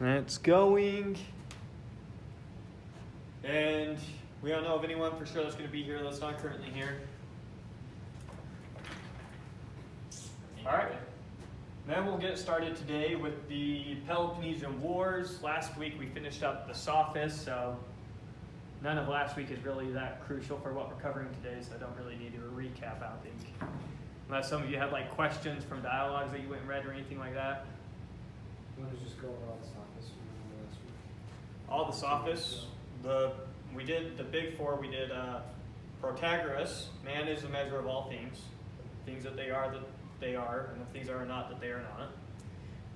It's going. And we don't know of anyone for sure that's going to be here that's not currently here. All right. Then we'll get started today with the Peloponnesian Wars. Last week we finished up the Sophists, so none of last week is really that crucial for what we're covering today, so I don't really need to recap, I think. Unless some of you had like questions from dialogues that you went and read or anything like that. You want to just go over all the Sophists from last week? All the Sophists. We did the big four. We did Protagoras, man is the measure of all things. Things that they are, and the things that are not, that they are not.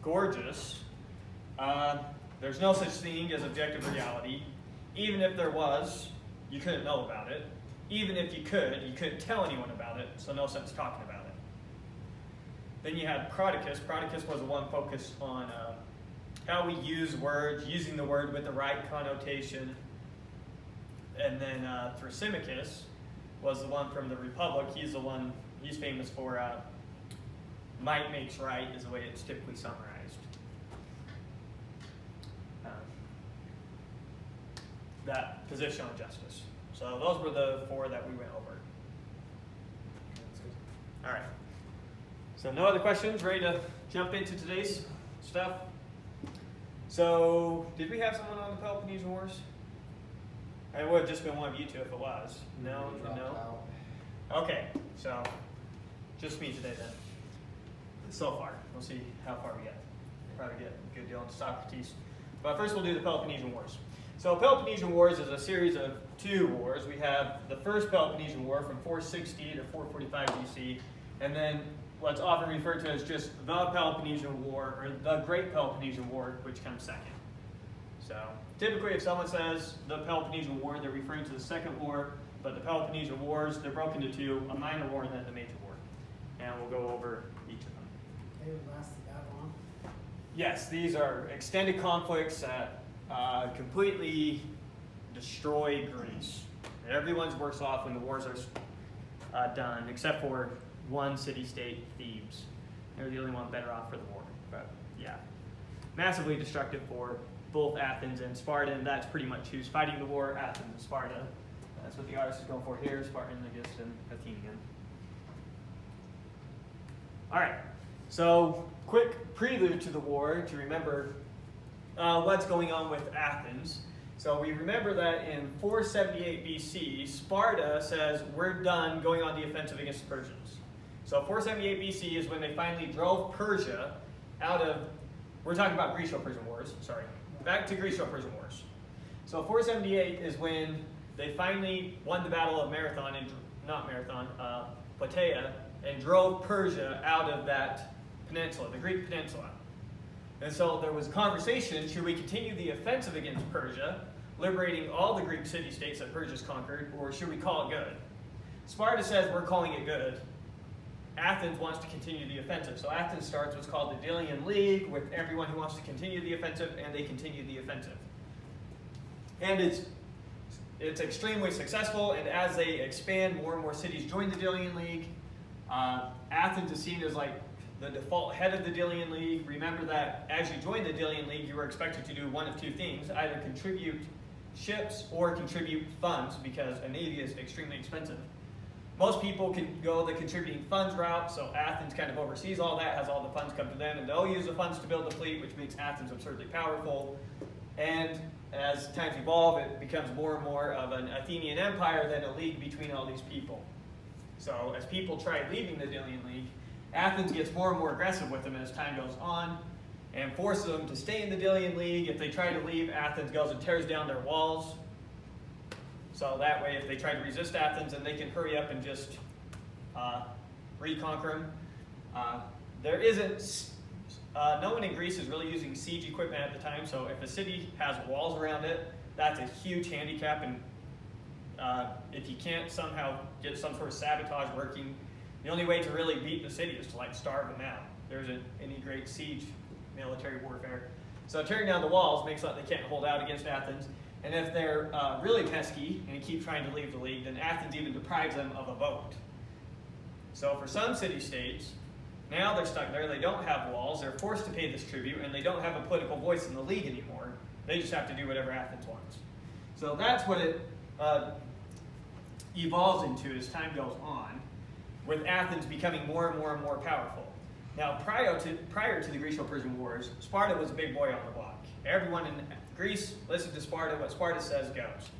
Gorgeous, there's no such thing as objective reality. Even if there was, you couldn't know about it. Even if you couldn't tell anyone about it, so no sense talking about it. Then you had Prodicus. Prodicus was the one focused on how we use words, using the word with the right connotation. And then Thrasymachus was the one from the Republic. He's famous for might makes right is the way it's typically summarized. That position on justice. So those were the four that we went over. All right. So no other questions? Ready to jump into today's stuff? So did we have someone on the Peloponnesian Wars? It would have just been one of you two if it was. No. Okay, so just me today then. So far, we'll see how far we get. Probably get a good deal into Socrates. But first we'll do the Peloponnesian Wars. So Peloponnesian Wars is a series of two wars. We have the first Peloponnesian War from 460 to 445 BC, and then what's often referred to as just the Peloponnesian War, or the Great Peloponnesian War, which comes second. So typically if someone says the Peloponnesian War, they're referring to the second war, but the Peloponnesian Wars, they're broken into two, a minor war and then the major war. And we'll go over each of them. They would last that long? Yes, these are extended conflicts that completely destroy Greece. Everyone's worse off when the wars are done, except for one city-state, Thebes. They're the only one better off for the war. But yeah, massively destructive for both Athens and Sparta, and that's pretty much who's fighting the war, Athens and Sparta. That's what the artist is going for here, Spartan against an Athenian. All right, so quick prelude to the war to remember what's going on with Athens. So we remember that in 478 BC, Sparta says we're done going on the offensive against the Persians. So 478 BC is when they finally drove Persia out of, we're talking about Greco-Persian Wars, sorry. Back to Greco-Persian Wars. So 478 is when they finally won the Battle of Plataea, and drove Persia out of that peninsula, the Greek peninsula. And so there was a conversation, should we continue the offensive against Persia, liberating all the Greek city-states that Persia's conquered, or should we call it good? Sparta says we're calling it good. Athens wants to continue the offensive. So Athens starts what's called the Dealion League with everyone who wants to continue the offensive, and they continue the offensive. And it's extremely successful, and as they expand, more and more cities join the Dealion League. Athens is seen as like the default head of the Dealion League. Remember that as you join the Dealion League, you were expected to do one of two things, either contribute ships or contribute funds, because a navy is extremely expensive. Most people can go the contributing funds route, so Athens kind of oversees all that, has all the funds come to them, and they'll use the funds to build the fleet, which makes Athens absurdly powerful. And as times evolve, it becomes more and more of an Athenian empire than a league between all these people. So as people try leaving the Dealion League, Athens gets more and more aggressive with them as time goes on and forces them to stay in the Dealion League. If they try to leave, Athens goes and tears down their walls. So that way, if they try to resist Athens, then they can hurry up and just reconquer them. There isn't, no one in Greece is really using siege equipment at the time, so if a city has walls around it, that's a huge handicap, and if you can't somehow get some sort of sabotage working, the only way to really beat the city is to like starve them out. There isn't any great siege military warfare. So tearing down the walls makes it so they can't hold out against Athens. And if they're really pesky and keep trying to leave the league, then Athens even deprives them of a vote. So for some city-states, Now they're stuck there. They don't have walls. They're forced to pay this tribute, and they don't have a political voice in the league anymore. They just have to do whatever Athens wants. So that's what it evolves into as time goes on, with Athens becoming more and more and more powerful. Now, prior to the Greco-Persian Wars, Sparta was a big boy on the block. Everyone in Greece listened to Sparta. What Sparta says goes.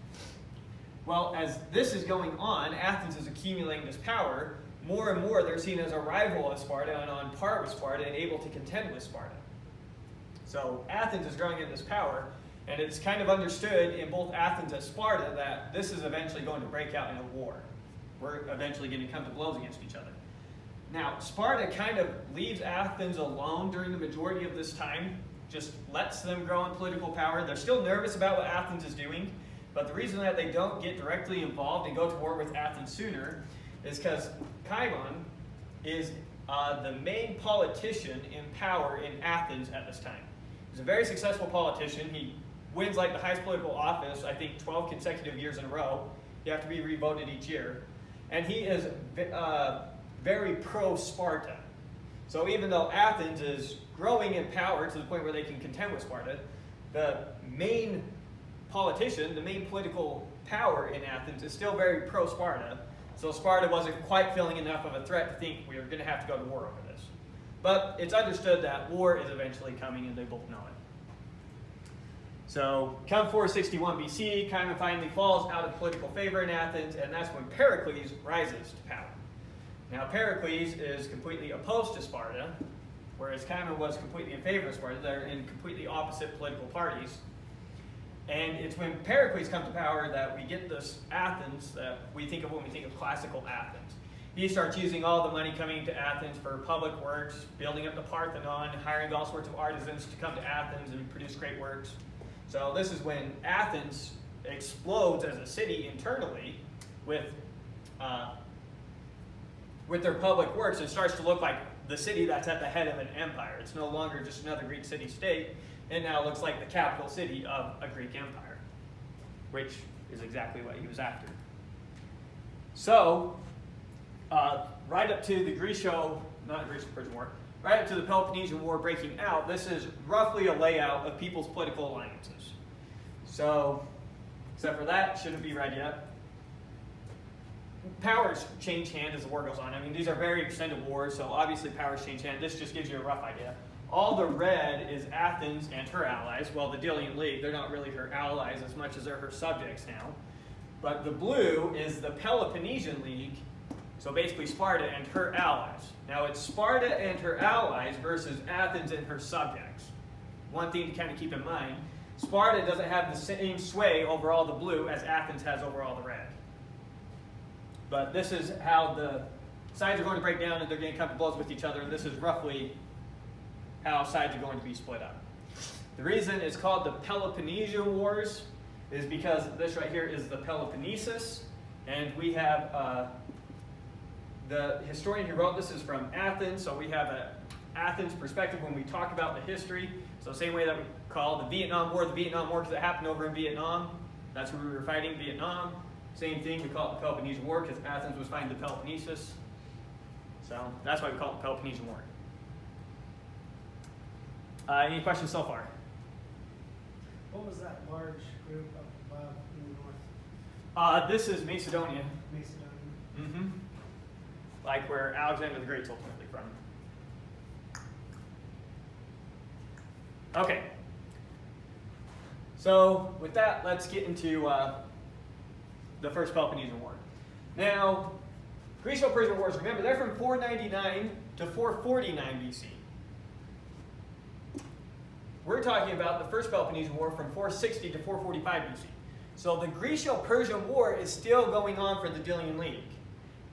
Well, as this is going on, Athens is accumulating this power. More and more, they're seen as a rival of Sparta and on par with Sparta and able to contend with Sparta. So Athens is growing in this power, and it's kind of understood in both Athens and Sparta that this is eventually going to break out in a war. We're eventually going to come to blows against each other. Now, Sparta kind of leaves Athens alone during the majority of this time, just lets them grow in political power. They're still nervous about what Athens is doing, but the reason that they don't get directly involved and go to war with Athens sooner is because Cimon is the main politician in power in Athens at this time. He's a very successful politician. He wins like the highest political office, I think 12 consecutive years in a row. You have to be re-voted each year. And he is very pro-Sparta. So even though Athens is growing in power to the point where they can contend with Sparta, the main politician, the main political power in Athens is still very pro-Sparta. So Sparta wasn't quite feeling enough of a threat to think we were going to have to go to war over this. But it's understood that war is eventually coming, and they both know it. So come 461 BC, Cimon finally falls out of political favor in Athens, and that's when Pericles rises to power. Now Pericles is completely opposed to Sparta, whereas Cimon was completely in favor of Sparta. They're in completely opposite political parties. And it's when Pericles comes to power that we get this Athens that we think of when we think of classical Athens. He starts using all the money coming to Athens for public works, building up the Parthenon, hiring all sorts of artisans to come to Athens and produce great works. So this is when Athens explodes as a city internally with their public works. It starts to look like the city that's at the head of an empire. It's no longer just another Greek city-state. It now looks like the capital city of a Greek empire, which is exactly what he was after. So, right up to the Greco-Persian War, right up to the Peloponnesian War breaking out, this is roughly a layout of people's political alliances. So, except for that, shouldn't be read yet. Powers change hand as the war goes on. I mean, these are very extended wars, so obviously powers change hand. This just gives you a rough idea. All the red is Athens and her allies. Well, the Dealion League, they're not really her allies as much as they're her subjects now. But the blue is the Peloponnesian League, so basically Sparta and her allies. Now it's Sparta and her allies versus Athens and her subjects. One thing to kind of keep in mind, Sparta doesn't have the same sway over all the blue as Athens has over all the red. But this is how the sides are going to break down, and they're going to come to blows with each other, and this is roughly how sides are going to be split up. The reason it's called the Peloponnesian Wars is because this right here is the Peloponnesus, and we have the historian who wrote this is from Athens, so we have an Athens perspective when we talk about the history. So same way that we call the Vietnam War because it happened over in Vietnam. That's where we were fighting, Vietnam. Same thing, we call it the Peloponnesian War because Athens was fighting the Peloponnesus. So that's why we call it the Peloponnesian War. Any questions so far? What was that large group up above in the north? This is Macedonia. Macedonia. Mm-hmm. Like where Alexander the Great's ultimately from. Okay. So with that, let's get into the First Peloponnesian War. Now, Greco-Persian Wars, remember, they're from 499 to 449 BC. We're talking about the First Peloponnesian War from 460 to 445 BC. So the Greco-Persian War is still going on for the Dealion League.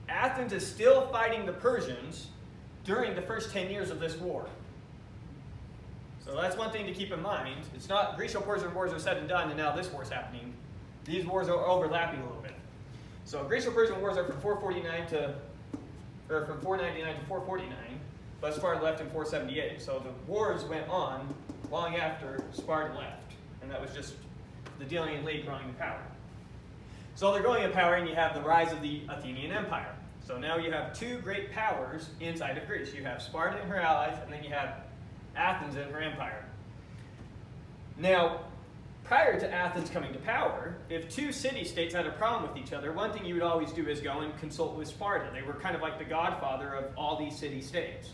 Athens is still fighting the Persians during the first 10 years of this war. So that's one thing to keep in mind. It's not Greco-Persian Wars are said and done and now this war's happening. These wars are overlapping a little bit. So Greco-Persian Wars are from 499 to 449, but Sparta left in 478. So the wars went on long after Sparta left, and that was just the Dealion League growing in power. So they're growing in power, and you have the rise of the Athenian Empire. So now you have two great powers inside of Greece. You have Sparta and her allies, and then you have Athens and her empire. Now, prior to Athens coming to power, if two city-states had a problem with each other, one thing you would always do is go and consult with Sparta. They were kind of like the godfather of all these city-states.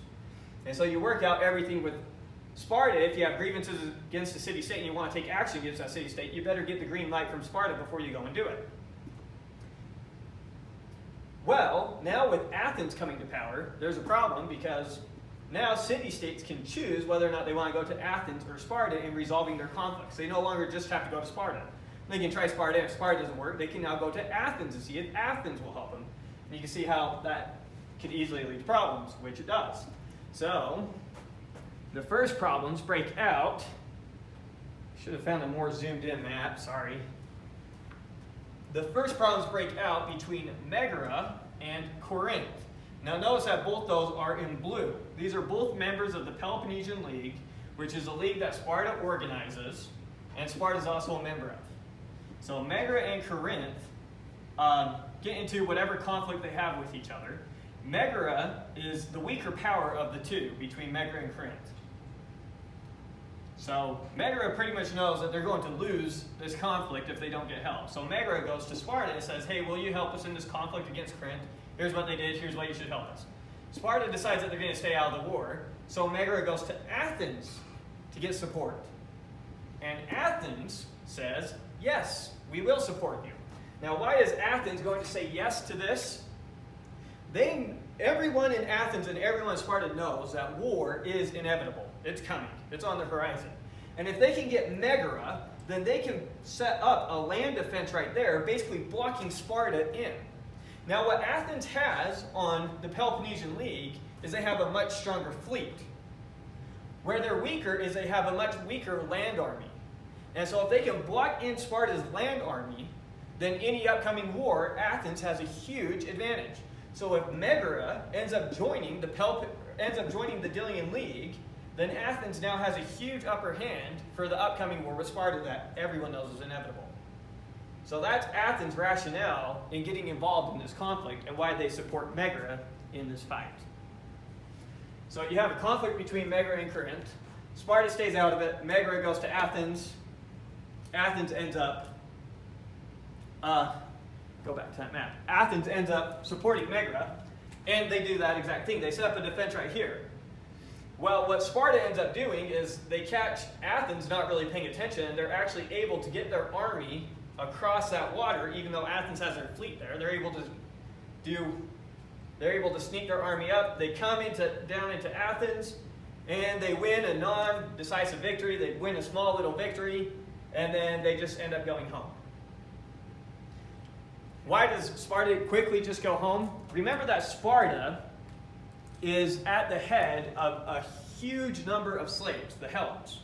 And so you work out everything with Sparta. If you have grievances against a city-state and you want to take action against that city-state, you better get the green light from Sparta before you go and do it. Well, now with Athens coming to power, there's a problem because now city-states can choose whether or not they want to go to Athens or Sparta in resolving their conflicts. They no longer just have to go to Sparta. They can try Sparta, and if Sparta doesn't work, they can now go to Athens and see if Athens will help them. And you can see how that could easily lead to problems, which it does. So, the first problems break out. Should have found a more zoomed in map, sorry. The first problems break out between Megara and Corinth. Now notice that both those are in blue. These are both members of the Peloponnesian League, which is a league that Sparta organizes, and Sparta is also a member of. So Megara and Corinth get into whatever conflict they have with each other. Megara is the weaker power of the two between Megara and Corinth. So Megara pretty much knows that they're going to lose this conflict if they don't get help. So Megara goes to Sparta and says, hey, will you help us in this conflict against Corinth? Here's what they did, here's why you should help us. Sparta decides that they're going to stay out of the war, so Megara goes to Athens to get support. And Athens says, yes, we will support you. Now why is Athens going to say yes to this? Everyone in Athens and everyone in Sparta knows that war is inevitable. It's coming. It's on the horizon. And if they can get Megara, then they can set up a land defense right there, basically blocking Sparta in. Now what Athens has on the Peloponnesian League is they have a much stronger fleet. Where they're weaker is they have a much weaker land army. And so if they can block in Sparta's land army, then any upcoming war, Athens has a huge advantage. So if Megara ends up joining the Dealion League, then Athens now has a huge upper hand for the upcoming war with Sparta that everyone knows is inevitable. So that's Athens' rationale in getting involved in this conflict and why they support Megara in this fight. So you have a conflict between Megara and Corinth. Sparta stays out of it. Megara goes to Athens. Athens ends up go back to that map. Athens ends up supporting Megara, and they do that exact thing. They set up a defense right here. Well, what Sparta ends up doing is they catch Athens not really paying attention, and they're actually able to get their army across that water, even though Athens has their fleet there. They're able to sneak their army up. They come down into Athens, and they win a non-decisive victory. They win a small little victory, and then they just end up going home. Why does Sparta quickly just go home? Remember that Sparta is at the head of a huge number of slaves, the Helots.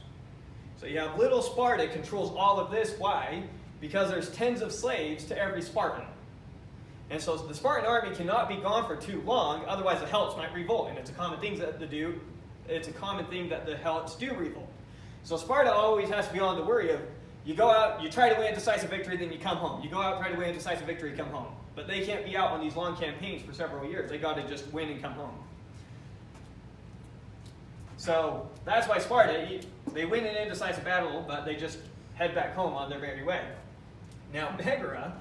So you have little Sparta controls all of this. Why? Because there's tens of slaves to every Spartan. And so the Spartan army cannot be gone for too long, otherwise the Helots might revolt. And it's a common thing that the Helots do revolt. So Sparta always has to be on the worry of, you go out, you try to win a decisive victory, then you come home. You go out, try to win a decisive victory, come home. But they can't be out on these long campaigns for several years. They got to just win and come home. So that's why Sparta, they win an indecisive battle, but they just head back home on their merry way. Now Megara,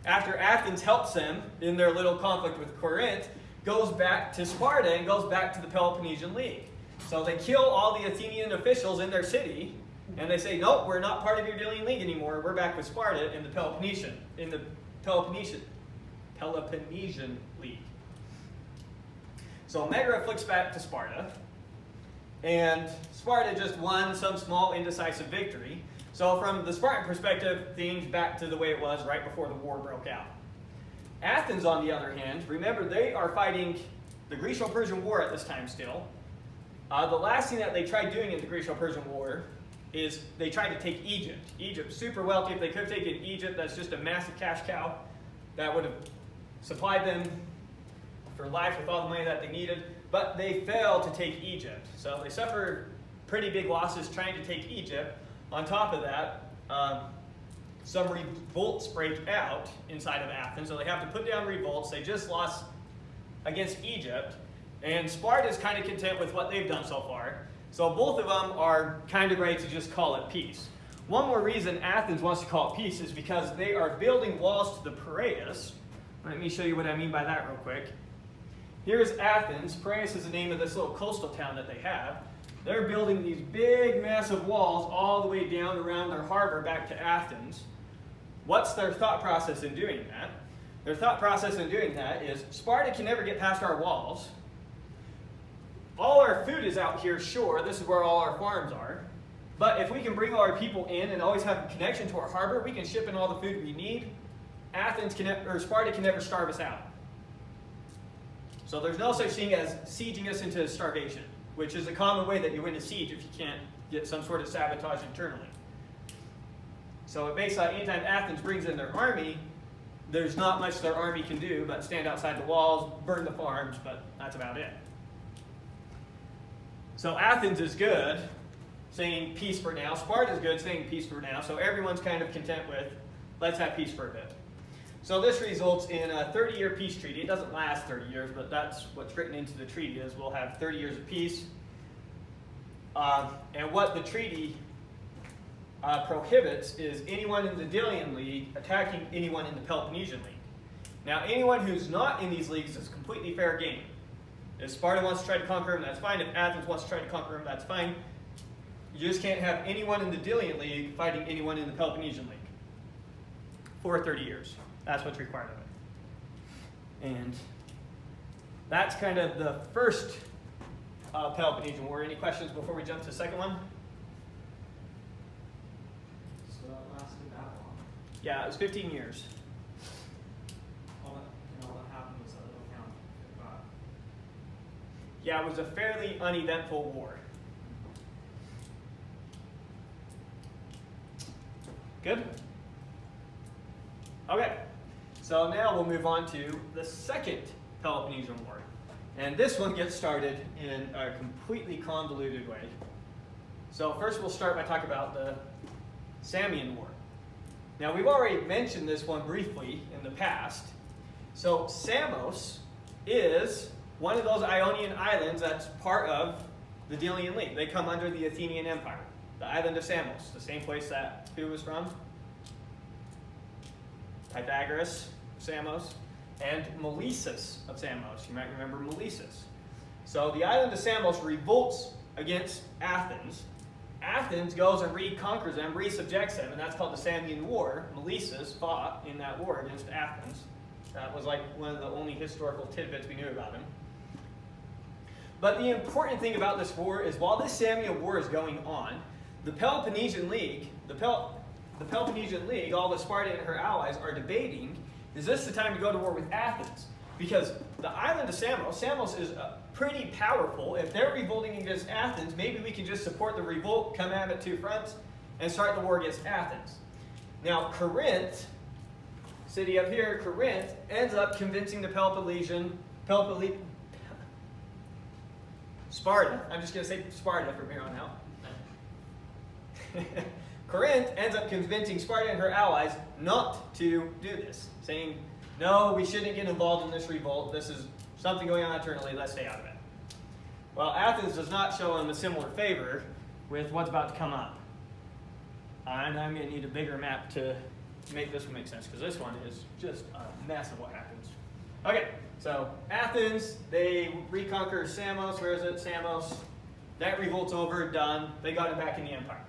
after Athens helps them in their little conflict with Corinth, goes back to Sparta and goes back to the Peloponnesian League. So they kill all the Athenian officials in their city, and they say, nope, we're not part of your Dealion League anymore. We're back with Sparta in the Peloponnesian League. So Megara flicks back to Sparta, and Sparta just won some small indecisive victory. So from the Spartan perspective, things back to the way it was right before the war broke out. Athens, on the other hand, remember they are fighting the Greco-Persian War at this time still. The last thing that they tried doing in the Greco-Persian War is they tried to take Egypt. Egypt's super wealthy. If they could have taken Egypt, that's just a massive cash cow that would have supplied them for life with all the money that they needed. But they failed to take Egypt. So they suffered pretty big losses trying to take Egypt. On top of that, some revolts break out inside of Athens. So they have to put down revolts. They just lost against Egypt, and Sparta is kind of content with what they've done so far. So both of them are kind of ready to just call it peace. One more reason Athens wants to call it peace is because they are building walls to the Piraeus. Let me show you what I mean by that real quick. Here's Athens. Piraeus is the name of this little coastal town that they have. They're building these big, massive walls all the way down around their harbor back to Athens. What's their thought process in doing that? Their thought process in doing that is Sparta can never get past our walls. All our food is out here, sure. This is where all our farms are. But if we can bring all our people in and always have a connection to our harbor, we can ship in all the food we need. Sparta can never starve us out. So there's no such thing as sieging us into starvation, which is a common way that you win a siege if you can't get some sort of sabotage internally. So it basically, anytime Athens brings in their army, there's not much their army can do but stand outside the walls, burn the farms, but that's about it. So Athens is good, saying peace for now. Sparta is good, saying peace for now. So everyone's kind of content with, let's have peace for a bit. So this results in a 30-year peace treaty. It doesn't last 30 years, but that's what's written into the treaty is we'll have 30 years of peace. And what the treaty prohibits is anyone in the Dealion League attacking anyone in the Peloponnesian League. Now, anyone who's not in these leagues is completely fair game. If Sparta wants to try to conquer them, that's fine. If Athens wants to try to conquer them, that's fine. You just can't have anyone in the Dealion League fighting anyone in the Peloponnesian League for 30 years. That's what's required of it. And that's kind of the first Peloponnesian War. Any questions before we jump to the second one? So that lasted that long? Yeah, it was 15 years. All that happened was that little town. Yeah, it was a fairly uneventful war. Good? Okay, so now we'll move on to the second Peloponnesian War. And this one gets started in a completely convoluted way. So first we'll start by talking about the Samian War. Now we've already mentioned this one briefly in the past. So Samos is one of those Ionian islands that's part of the Dealion League. They come under the Athenian Empire. The island of Samos, the same place that who was from? Pythagoras, Samos, and Miletus of Samos. You might remember Miletus. So the island of Samos revolts against Athens. Athens goes and reconquers them, resubjects them, and that's called the Samian War. Miletus fought in that war against Athens. That was like one of the only historical tidbits we knew about him. But the important thing about this war is while this Samian War is going on, the Peloponnesian League, Peloponnesian League, all the Sparta and her allies are debating, is this the time to go to war with Athens? Because the island of Samos is pretty powerful. If they're revolting against Athens, maybe we can just support the revolt, come at it two fronts, and start the war against Athens. Now Corinth, city up here, Corinth, ends up convincing the Sparta, I'm just going to say Sparta from here on out. Corinth ends up convincing Sparta and her allies not to do this, saying, no, we shouldn't get involved in this revolt. This is something going on internally. Let's stay out of it. Well, Athens does not show them a similar favor with what's about to come up. And I'm going to need a bigger map to make this one make sense, because this one is just a mess of what happens. Okay, so Athens, they reconquer Samos. Where is it? Samos. That revolt's over, done. They got it back in the empire.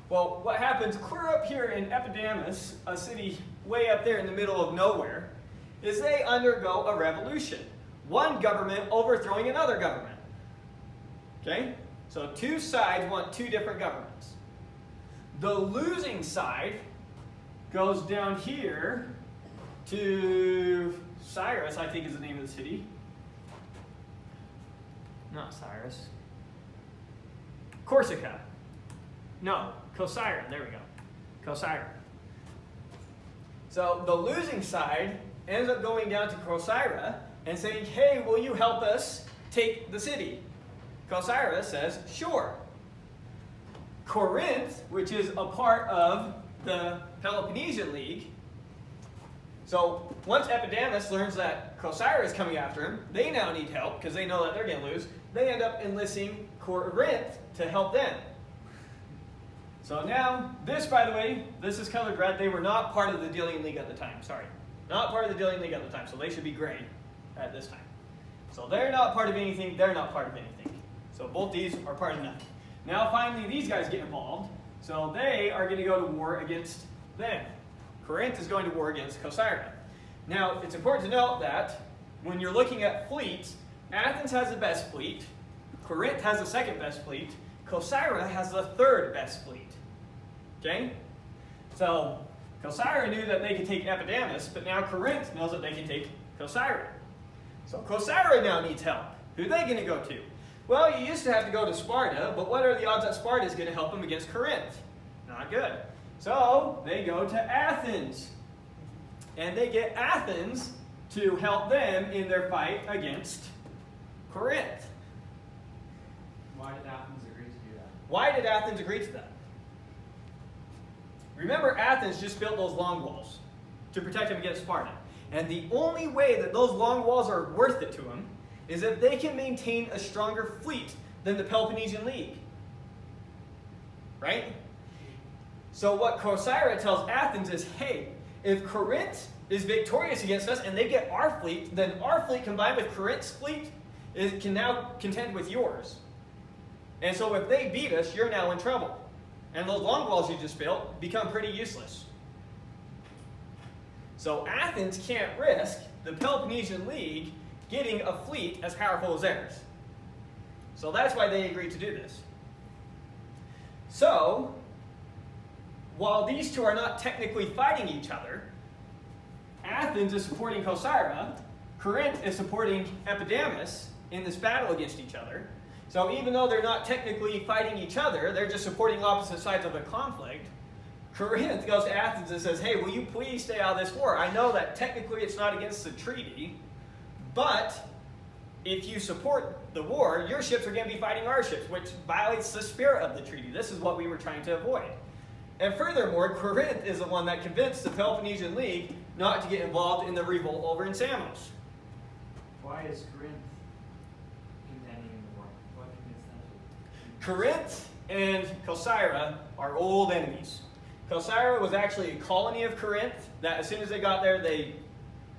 Well, what happens clear up here in Epidamus, a city way up there in the middle of nowhere, is they undergo a revolution. One government overthrowing another government. Okay? So two sides want two different governments. The losing side goes down here to Cyrus, I think is the name of the city. Not Cyrus. Corsica. No, Corcyra. There we go. Corcyra. So the losing side ends up going down to Corcyra and saying, hey, will you help us take the city? Corcyra says, sure. Corinth, which is a part of the Peloponnesian League, So once Epidamnus learns that Corcyra is coming after him, they now need help because they know that they're going to lose. They end up enlisting Corinth to help them. So now, this, by the way, this is colored red. They were not part of the Dealion League at the time. Sorry. Not part of the Dealion League at the time, so they should be gray at this time. So they're not part of anything. They're not part of anything. So both these are part of nothing. Now finally, these guys get involved. So they are going to go to war against them. Corinth is going to war against Corcyra. Now, it's important to note that when you're looking at fleets, Athens has the best fleet, Corinth has the second best fleet, Corcyra has the third best fleet. Okay? So, Corcyra knew that they could take Epidamnus, but now Corinth knows that they can take Corcyra. So Corcyra now needs help. Who are they going to go to? Well, you used to have to go to Sparta, but what are the odds that Sparta is going to help them against Corinth? Not good. So they go to Athens. And they get Athens to help them in their fight against Corinth. Why did Athens agree to do that? Why did Athens agree to that? Remember, Athens just built those long walls to protect them against Sparta. And the only way that those long walls are worth it to them is if they can maintain a stronger fleet than the Peloponnesian League. Right? So what Corcyra tells Athens is, hey, if Corinth is victorious against us and they get our fleet, then our fleet combined with Corinth's fleet can now contend with yours. And so if they beat us, you're now in trouble. And those long walls you just built become pretty useless. So Athens can't risk the Peloponnesian League getting a fleet as powerful as theirs. So that's why they agreed to do this. So, while these two are not technically fighting each other, Athens is supporting Corcyra, Corinth is supporting Epidamnus in this battle against each other. So even though they're not technically fighting each other, they're just supporting opposite sides of the conflict, Corinth goes to Athens and says, hey, will you please stay out of this war? I know that technically it's not against the treaty, but if you support the war, your ships are going to be fighting our ships, which violates the spirit of the treaty. This is what we were trying to avoid. And furthermore, Corinth is the one that convinced the Peloponnesian League not to get involved in the revolt over in Samos. Why is Corinth contending in the war? What convinced them to? Corinth and Corcyra are old enemies. Corcyra was actually a colony of Corinth that as soon as they got there, they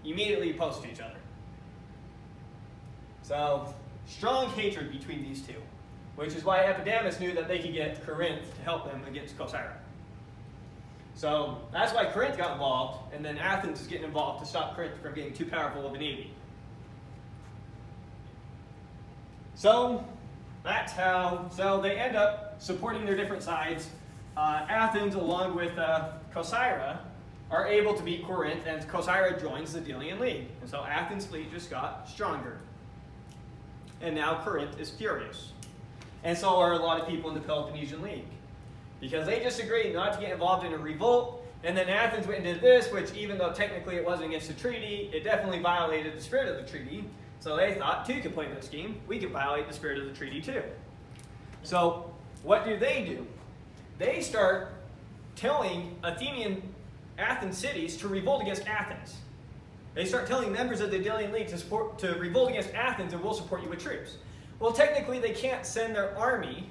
immediately opposed each other. So, strong hatred between these two, which is why Epidamnus knew that they could get Corinth to help them against Corcyra. So, that's why Corinth got involved, and then Athens is getting involved to stop Corinth from getting too powerful of a navy. So, that's how, so they end up supporting their different sides. Athens, along with Corcyra, are able to beat Corinth, and Corcyra joins the Dealion League. And so Athens' fleet just got stronger. And now Corinth is furious. And so are a lot of people in the Peloponnesian League. Because they just agreed not to get involved in a revolt, and then Athens went and did this, which even though technically it wasn't against the treaty, it definitely violated the spirit of the treaty. So they thought, two could play this game, we could violate the spirit of the treaty too. So what do? They start telling Athens cities to revolt against Athens. They start telling members of the Dealion League to revolt against Athens and we'll support you with troops. Well, technically they can't send their army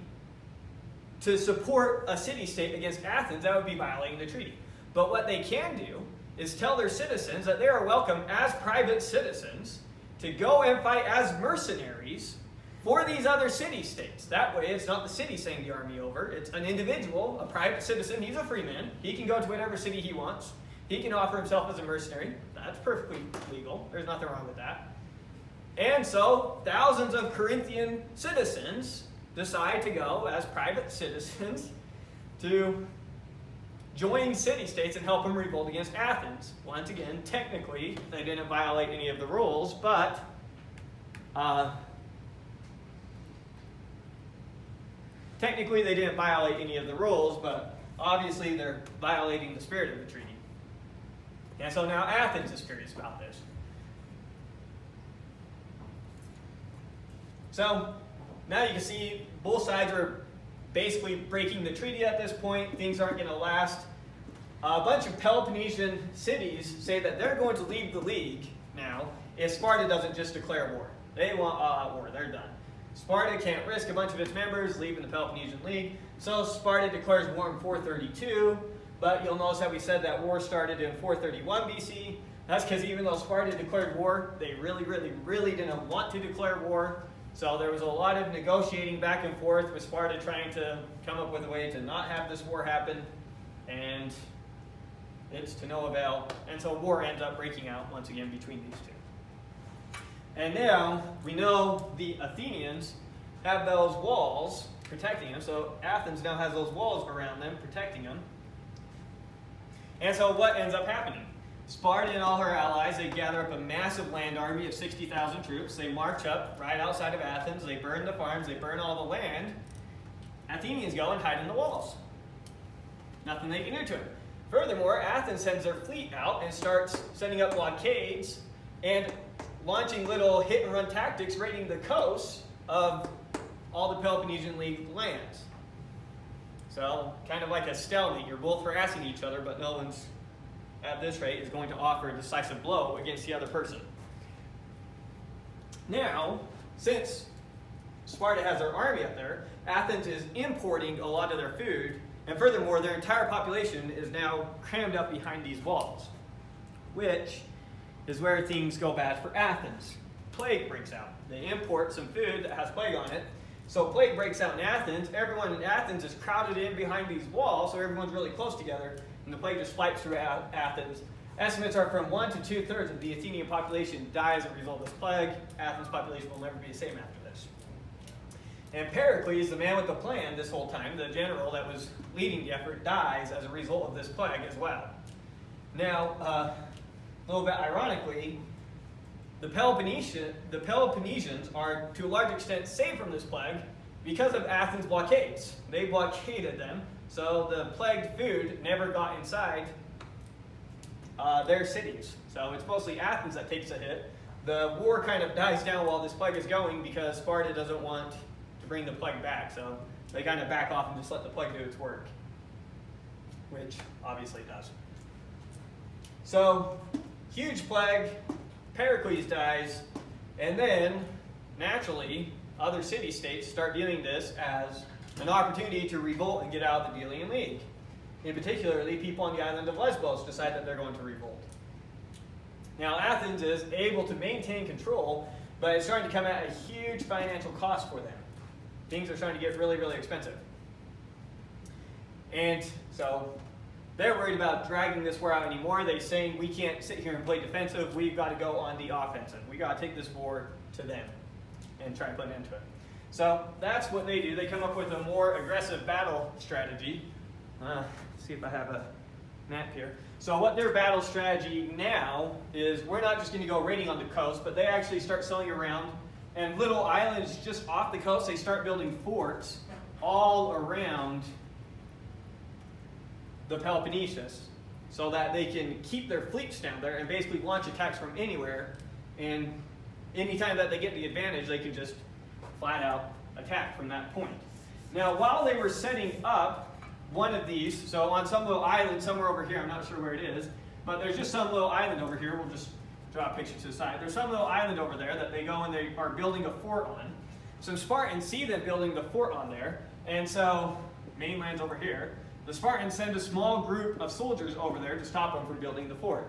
to support a city-state against Athens. That would be violating the treaty. But what they can do is tell their citizens that they are welcome as private citizens to go and fight as mercenaries for these other city-states. That way, it's not the city sending the army over. It's an individual, a private citizen. He's a free man. He can go to whatever city he wants. He can offer himself as a mercenary. That's perfectly legal. There's nothing wrong with that. And so, thousands of Corinthian citizens decide to go as private citizens to join city-states and help them revolt against Athens. Once again, technically, they didn't violate any of the rules, but obviously they're violating the spirit of the treaty. And so now Athens is furious about this. So now you can see both sides are basically breaking the treaty at this point. Things aren't going to last. a bunch of Peloponnesian cities say that they're going to leave the league now if Sparta doesn't just declare war. They want all-out war. They're done. Sparta can't risk a bunch of its members leaving the Peloponnesian League, so Sparta declares war in 432, but you'll notice that we said that war started in 431 BC. That's because even though Sparta declared war, they really didn't want to declare war. So there was a lot of negotiating back and forth with Sparta trying to come up with a way to not have this war happen, and it's to no avail. And so war ends up breaking out once again between these two. And now we know the Athenians have those walls protecting them. So Athens now has those walls around them protecting them. And so what ends up happening? Sparta and all her allies, they gather up a massive land army of 60,000 troops. They march up right outside of Athens. They burn the farms. They burn all the land. Athenians go and hide in the walls. Nothing they can do to it. Furthermore, Athens sends their fleet out and starts setting up blockades and launching little hit-and-run tactics raiding the coasts of all the Peloponnesian League lands. So, kind of like a stalemate. You're both harassing each other, but no one's, at this rate, is going to offer a decisive blow against the other person. Now, since Sparta has their army up there, Athens is importing a lot of their food, and furthermore, their entire population is now crammed up behind these walls, which is where things go bad for Athens. Plague breaks out. They import some food that has plague on it. So plague breaks out in Athens. Everyone in Athens is crowded in behind these walls, so everyone's really close together, and the plague just swipes through Athens. Estimates are from 1 to 2/3 of the Athenian population die as a result of this plague. Athens' population will never be the same after this. And Pericles, the man with the plan this whole time, the general that was leading the effort, dies as a result of this plague as well. Now, a little bit ironically, the Peloponnesians are to a large extent saved from this plague because of Athens' blockades. They blockaded them, so the plagued food never got inside their cities. So it's mostly Athens that takes a hit. The war kind of dies down while this plague is going because Sparta doesn't want to bring the plague back, so they kind of back off and just let the plague do its work, which obviously it does. So, huge plague, Pericles dies, and then, naturally, other city-states start viewing this as an opportunity to revolt and get out of the Dealion League. In particular, people on the island of Lesbos decide that they're going to revolt. Now, Athens is able to maintain control, but it's starting to come at a huge financial cost for them. Things are starting to get really expensive. And so, they're worried about dragging this war out anymore. They're saying, we can't sit here and play defensive. We've got to go on the offensive. We've got to take this war to them and try and put an end to it. So that's what they do. They come up with a more aggressive battle strategy. Let's see if I have a map here. So what their battle strategy now is, we're not just going to go raiding on the coast, but they actually start sailing around, and little islands just off the coast, they start building forts all around the Peloponnesus, so that they can keep their fleets down there and basically launch attacks from anywhere, and anytime that they get the advantage, they can just flat out attack from that point. Now, while they were setting up one of these, so on some little island somewhere over here, I'm not sure where it is, but there's just some little island over here. We'll just draw a picture to the side. There's some little island over there that they go and they are building a fort on. Some Spartans see them building the fort on there, and so mainland's over here. The Spartans send a small group of soldiers over there to stop them from building the fort.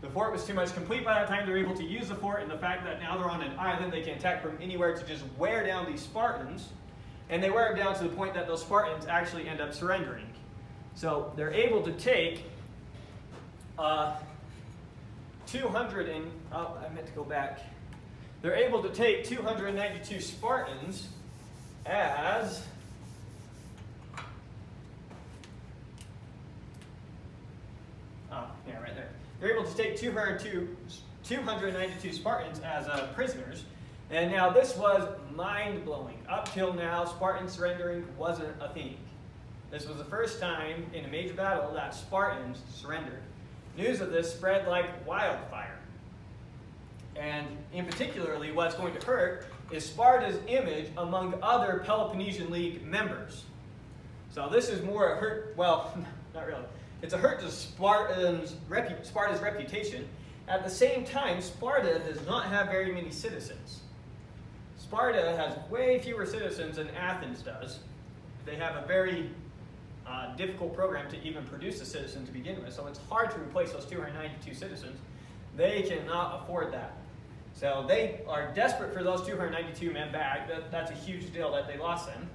The fort was too much complete by that time. They're able to use the fort, and the fact that now they're on an island, they can attack from anywhere to just wear down these Spartans. And they wear them down to the point that those Spartans actually end up surrendering. So they're able to take 292 Spartans as right there. They're able to take 292 Spartans as prisoners. And now this was mind-blowing. Up till now, Spartan surrendering wasn't a thing. This was the first time in a major battle that Spartans surrendered. News of this spread like wildfire. And in particularly, what's going to hurt is Sparta's image among other Peloponnesian League members. So this is more hurt, well, not really. It's a hurt to Sparta's reputation. At the same time, Sparta does not have very many citizens. Sparta has way fewer citizens than Athens does. They have a very difficult program to even produce a citizen to begin with, so it's hard to replace those 292 citizens. They cannot afford that. So they are desperate for those 292 men back. That's a huge deal that they lost them.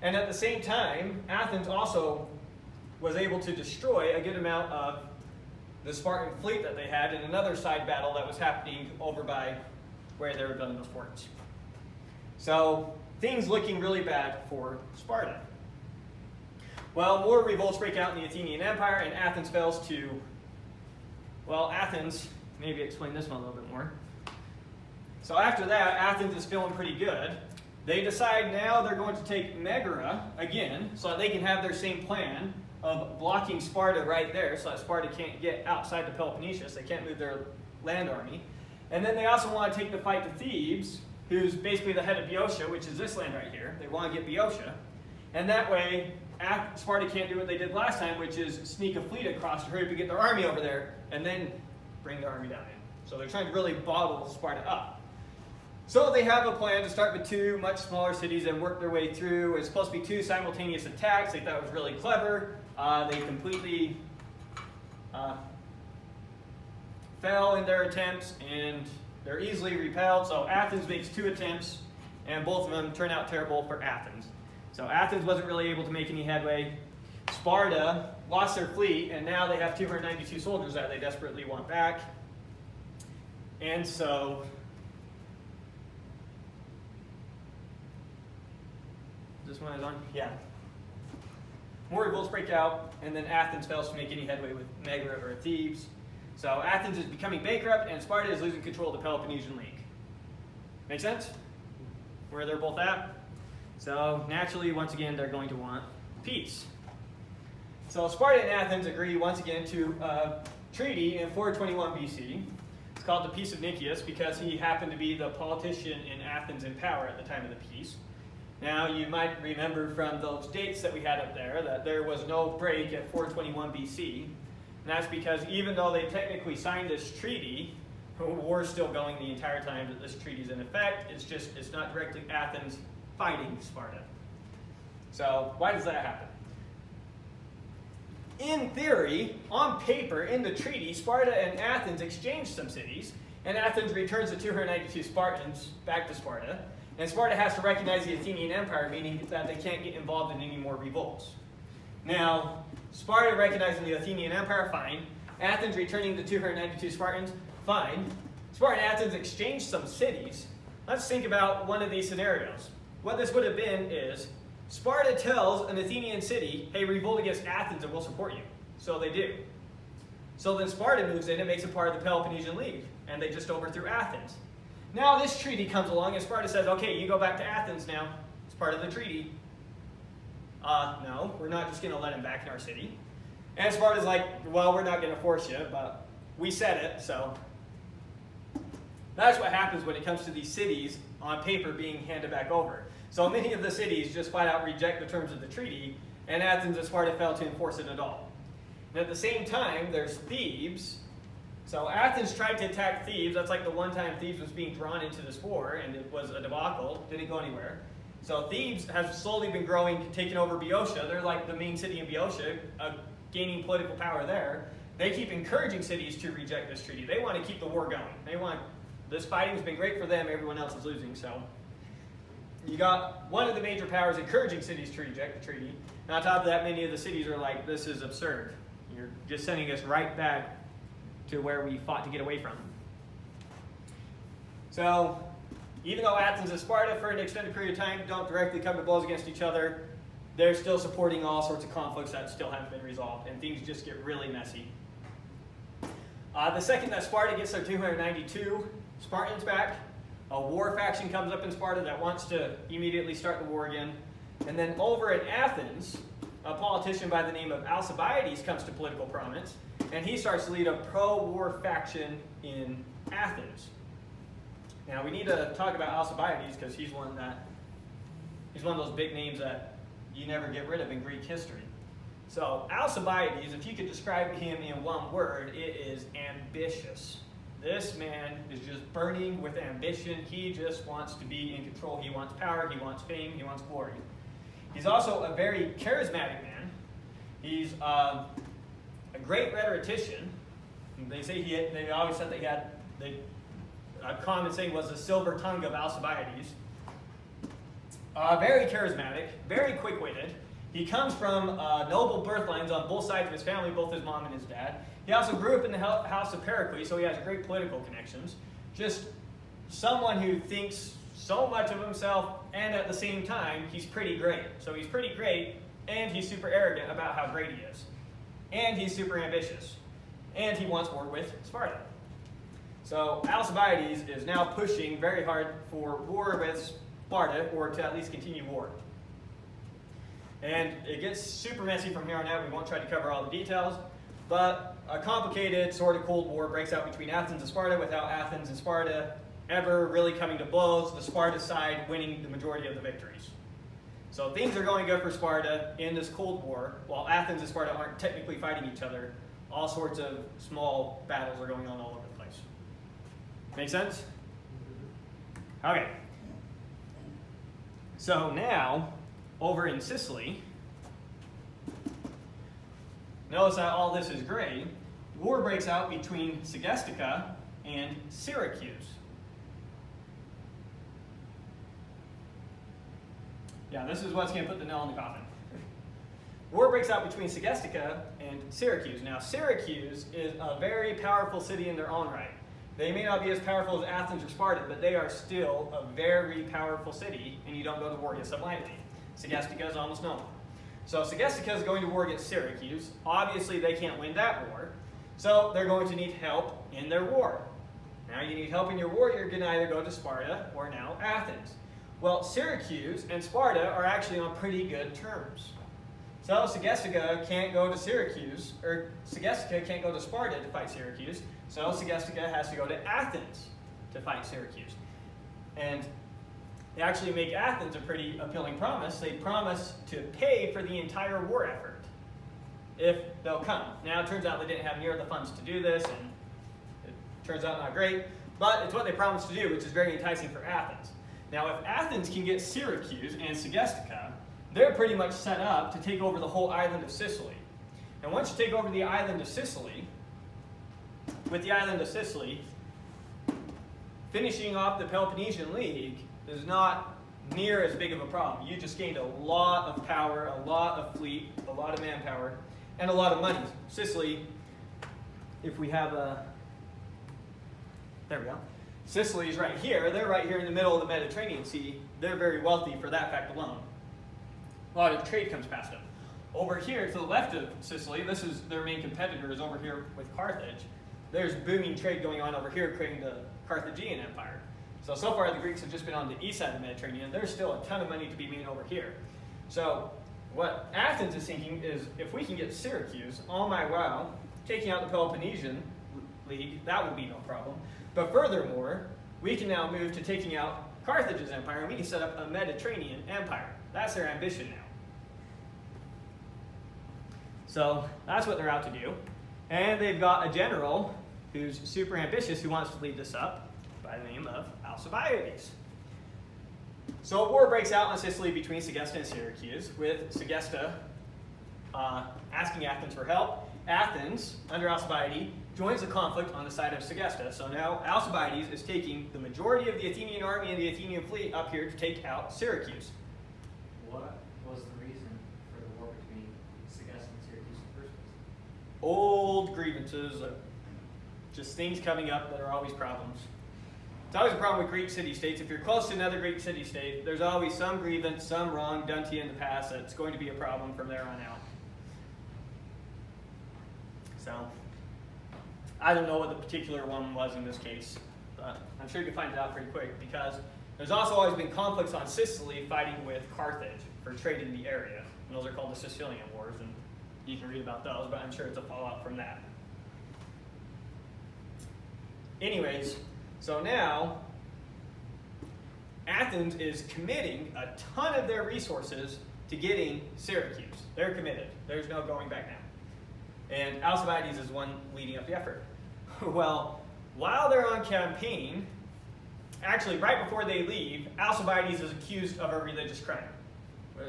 And at the same time, Athens also was able to destroy a good amount of the Spartan fleet that they had in another side battle that was happening over by where they were building those forts. So things looking really bad for Sparta. Well, more revolts break out in the Athenian Empire, and Athens fails to, well, Athens, maybe explain this one a little bit more. So after that, Athens is feeling pretty good. They decide now they're going to take Megara again, so that they can have their same plan of blocking Sparta right there, so that Sparta can't get outside the Peloponnesians. They can't move their land army. And then they also want to take the fight to Thebes, who's basically the head of Boeotia, which is this land right here. They want to get Boeotia. And that way, Sparta can't do what they did last time, which is sneak a fleet across to hurry up and get their army over there, and then bring their army down in. So they're trying to really bottle Sparta up. So they have a plan to start with two much smaller cities and work their way through. It's supposed to be two simultaneous attacks. They thought it was really clever. They completely fell in their attempts, and they're easily repelled. So Athens makes two attempts, and both of them turn out terrible for Athens. So Athens wasn't really able to make any headway. Sparta lost their fleet, and now they have 292 soldiers that they desperately want back. And so this one is on? Yeah. More revolts break out, and then Athens fails to make any headway with Megara or Thebes. So Athens is becoming bankrupt, and Sparta is losing control of the Peloponnesian League. Make sense? Where they're both at? So naturally, once again, they're going to want peace. So Sparta and Athens agree once again to a treaty in 421 BC. It's called the Peace of Nicias because he happened to be the politician in Athens in power at the time of the peace. Now, you might remember from those dates that we had up there that there was no break at 421 BC. And that's because even though they technically signed this treaty, war's still going the entire time that this treaty is in effect. It's not directly Athens fighting Sparta. So why does that happen? In theory, on paper, in the treaty, Sparta and Athens exchange some cities, and Athens returns the 292 Spartans back to Sparta. And Sparta has to recognize the Athenian Empire, meaning that they can't get involved in any more revolts. Now, Sparta recognizing the Athenian Empire, fine. Athens returning the 292 Spartans, fine. Sparta and Athens exchange some cities. Let's think about one of these scenarios. What this would have been is, Sparta tells an Athenian city, hey, revolt against Athens and we'll support you. So they do. So then Sparta moves in and makes it part of the Peloponnesian League, and they just overthrew Athens. Now this treaty comes along and Sparta says, okay, you go back to Athens now. It's part of the treaty. No, we're not just going to let him back in our city. And Sparta's like, well, we're not going to force you, but we said it, so. That's what happens when it comes to these cities on paper being handed back over. So many of the cities just flat out reject the terms of the treaty, and Athens and Sparta fail to enforce it at all. And at the same time, there's Thebes. So Athens tried to attack Thebes. That's like the one time Thebes was being drawn into this war, and it was a debacle. Didn't go anywhere. So Thebes has slowly been growing, taking over Boeotia. They're like the main city in Boeotia, gaining political power there. They keep encouraging cities to reject this treaty. They want to keep the war going. This fighting's been great for them. Everyone else is losing. So you got one of the major powers encouraging cities to reject the treaty. And on top of that, many of the cities are like, this is absurd. You're just sending us right back to where we fought to get away from. So even though Athens and Sparta for an extended period of time don't directly come to blows against each other, they're still supporting all sorts of conflicts that still haven't been resolved, and things just get really messy. The second that Sparta gets their 292 Spartans back, a war faction comes up in Sparta that wants to immediately start the war again. And then over in Athens, a politician by the name of Alcibiades comes to political prominence, and he starts to lead a pro-war faction in Athens. Now we need to talk about Alcibiades because he's one of those big names that you never get rid of in Greek history. So Alcibiades, if you could describe him in one word, it is ambitious. This man is just burning with ambition. He just wants to be in control. He wants power, he wants fame, he wants glory. He's also a very charismatic man. He's a great rhetorician. They say they always said that he had, a common saying was the silver tongue of Alcibiades. Very charismatic, very quick-witted. He comes from noble birthlines on both sides of his family, both his mom and his dad. He also grew up in the house of Pericles, so he has great political connections. Just someone who thinks so much of himself, and at the same time, he's pretty great. So he's pretty great, and he's super arrogant about how great he is. And he's super ambitious. And he wants war with Sparta. So Alcibiades is now pushing very hard for war with Sparta, or to at least continue war. And it gets super messy from here on out. We won't try to cover all the details, but a complicated sort of Cold War breaks out between Athens and Sparta without Athens and Sparta ever really coming to blows, the Sparta side winning the majority of the victories. So things are going good for Sparta in this Cold War, while Athens and Sparta aren't technically fighting each other. All sorts of small battles are going on all over the place. Make sense? Okay. So now, over in Sicily, notice that all this is gray. War breaks out between Segestica and Syracuse. Yeah, this is what's going to put the nail in the coffin. War breaks out between Segestica and Syracuse. Now, Syracuse is a very powerful city in their own right. They may not be as powerful as Athens or Sparta, but they are still a very powerful city, and you don't go to war against them lightly. Segestica is almost known. So Segestica is going to war against Syracuse. Obviously, they can't win that war, so they're going to need help in their war. Now, you need help in your war, you're going to either go to Sparta or now Athens. Well, Syracuse and Sparta are actually on pretty good terms. So Segestica can't go to Syracuse, or Segestica can't go to Sparta to fight Syracuse, so Segestica has to go to Athens to fight Syracuse. And they actually make Athens a pretty appealing promise. They promise to pay for the entire war effort if they'll come. Now, it turns out they didn't have near the funds to do this, and it turns out not great, but it's what they promised to do, which is very enticing for Athens. Now, if Athens can get Syracuse and Segestica, they're pretty much set up to take over the whole island of Sicily. And once you take over the island of Sicily, with the island of Sicily, finishing off the Peloponnesian League is not near as big of a problem. You just gained a lot of power, a lot of fleet, a lot of manpower, and a lot of money. Sicily, if we have a... There we go. Sicily is right here. They're right here in the middle of the Mediterranean Sea. They're very wealthy for that fact alone. A lot of trade comes past them. Over here to the left of Sicily, this is their main competitor is over here with Carthage. There's booming trade going on over here, creating the Carthaginian Empire. So far the Greeks have just been on the east side of the Mediterranean. There's still a ton of money to be made over here. So what Athens is thinking is, if we can get Syracuse, oh my wow, taking out the Peloponnesian League, that would be no problem. But furthermore, we can now move to taking out Carthage's empire, and we can set up a Mediterranean empire. That's their ambition now. So that's what they're out to do. And they've got a general who's super ambitious who wants to lead this up by the name of Alcibiades. So a war breaks out in Sicily between Segesta and Syracuse, with Segesta asking Athens for help. Athens, under Alcibiades, joins the conflict on the side of Segesta. So now Alcibiades is taking the majority of the Athenian army and the Athenian fleet up here to take out Syracuse. What was the reason for the war between Segesta and Syracuse in the first place? Old grievances, just things coming up that are always problems. It's always a problem with Greek city-states. If you're close to another Greek city-state, there's always some grievance, some wrong done to you in the past that's going to be a problem from there on out. So, I don't know what the particular one was in this case, but I'm sure you can find it out pretty quick, because there's also always been conflicts on Sicily fighting with Carthage for trade in the area. And those are called the Sicilian Wars, and you can read about those, but I'm sure it's a fallout from that. Anyways, so now Athens is committing a ton of their resources to getting Syracuse. They're committed. There's no going back now. And Alcibiades is one leading up the effort. Well, while they're on campaign, actually right before they leave, Alcibiades is accused of a religious crime.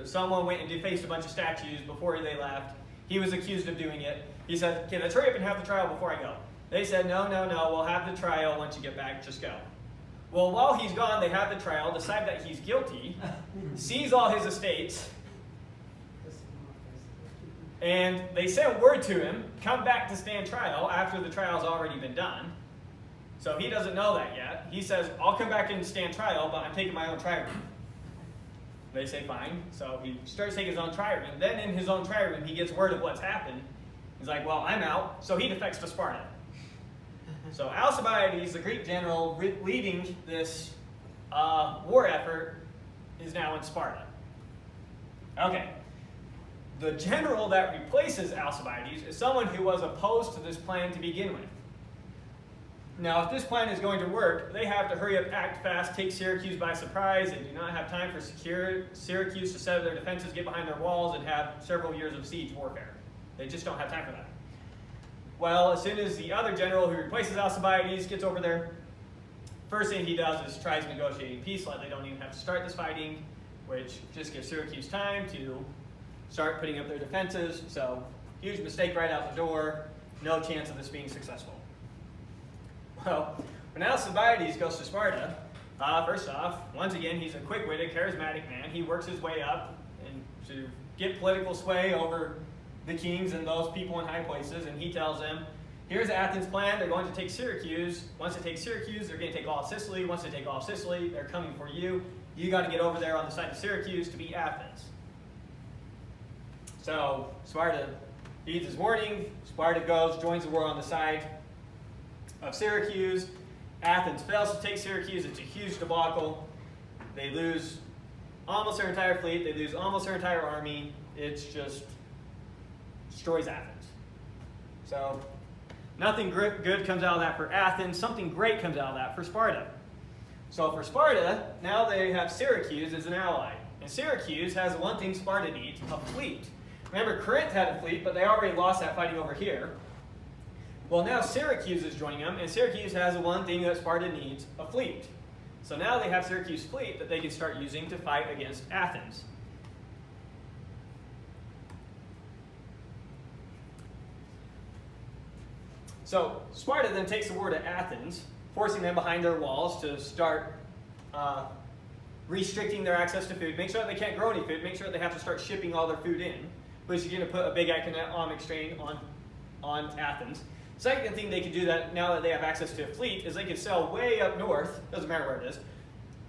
Someone went and defaced a bunch of statues before they left. He was accused of doing it. He said, okay, let's hurry up and have the trial before I go. They said, no, we'll have the trial once you get back, just go. Well, while he's gone, they have the trial, decide that he's guilty, seize all his estates, and they send word to him, come back to stand trial after the trial's already been done. So he doesn't know that yet. He says, I'll come back and stand trial, but I'm taking my own trial room. They say, fine. So he starts taking his own trial room. Then in his own trial room, he gets word of what's happened. He's like, well, I'm out. So he defects to Sparta. So Alcibiades, the Greek general leading this war effort, is now in Sparta. Okay. The general that replaces Alcibiades is someone who was opposed to this plan to begin with. Now, if this plan is going to work, they have to hurry up, act fast, take Syracuse by surprise. They do not have time for Syracuse to set up their defenses, get behind their walls, and have several years of siege warfare. They just don't have time for that. Well, as soon as the other general who replaces Alcibiades gets over there, first thing he does is tries negotiating peace, like they don't even have to start this fighting, which just gives Syracuse time to start putting up their defenses. So, huge mistake right out the door. No chance of this being successful. Well, when Alcibiades goes to Sparta, first off, once again, he's a quick-witted, charismatic man. He works his way up and to get political sway over the kings and those people in high places, and he tells them, here's Athens' plan. They're going to take Syracuse. Once they take Syracuse, they're going to take all of Sicily. Once they take all of Sicily, they're coming for you. You got to get over there on the side of Syracuse to beat Athens. So Sparta heeds his warning. Sparta goes, joins the war on the side of Syracuse. Athens fails to take Syracuse. It's a huge debacle. They lose almost their entire fleet. They lose almost their entire army. It's just destroys Athens. So nothing good comes out of that for Athens. Something great comes out of that for Sparta. So for Sparta, now they have Syracuse as an ally. And Syracuse has the one thing Sparta needs, a fleet. Remember, Corinth had a fleet, but they already lost that fighting over here. Well, now Syracuse is joining them, and Syracuse has the one thing that Sparta needs, a fleet. So now they have Syracuse fleet that they can start using to fight against Athens. So Sparta then takes the war to Athens, forcing them behind their walls to start restricting their access to food, make sure that they can't grow any food, make sure that they have to start shipping all their food in, which is going to put a big economic strain on Athens. Second thing they can do that now that they have access to a fleet is they can sell way up north, doesn't matter where it is.